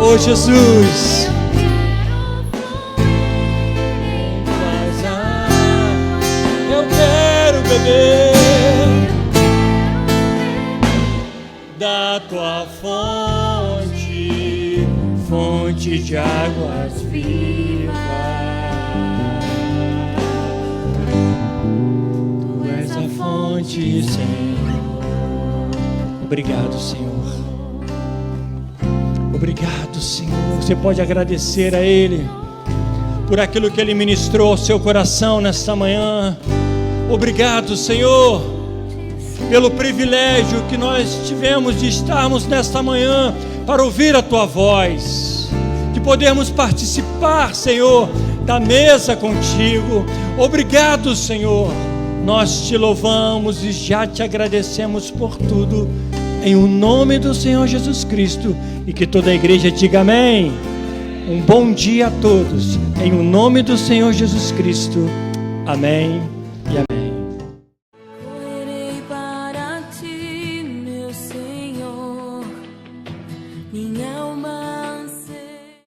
Oh Jesus, eu quero beber da tua fonte, fonte de águas vivas. Tu és a fonte, Senhor. Obrigado, Senhor. Obrigado, Senhor. Você pode agradecer a Ele por aquilo que Ele ministrou ao seu coração nesta manhã. Obrigado, Senhor, pelo privilégio que nós tivemos de estarmos nesta manhã para ouvir a Tua voz, de podermos participar, Senhor, da mesa contigo. Obrigado, Senhor. Nós te louvamos e já te agradecemos por tudo, em o nome do Senhor Jesus Cristo, e que toda a igreja diga amém. Um bom dia a todos, em o nome do Senhor Jesus Cristo. Amém e amém.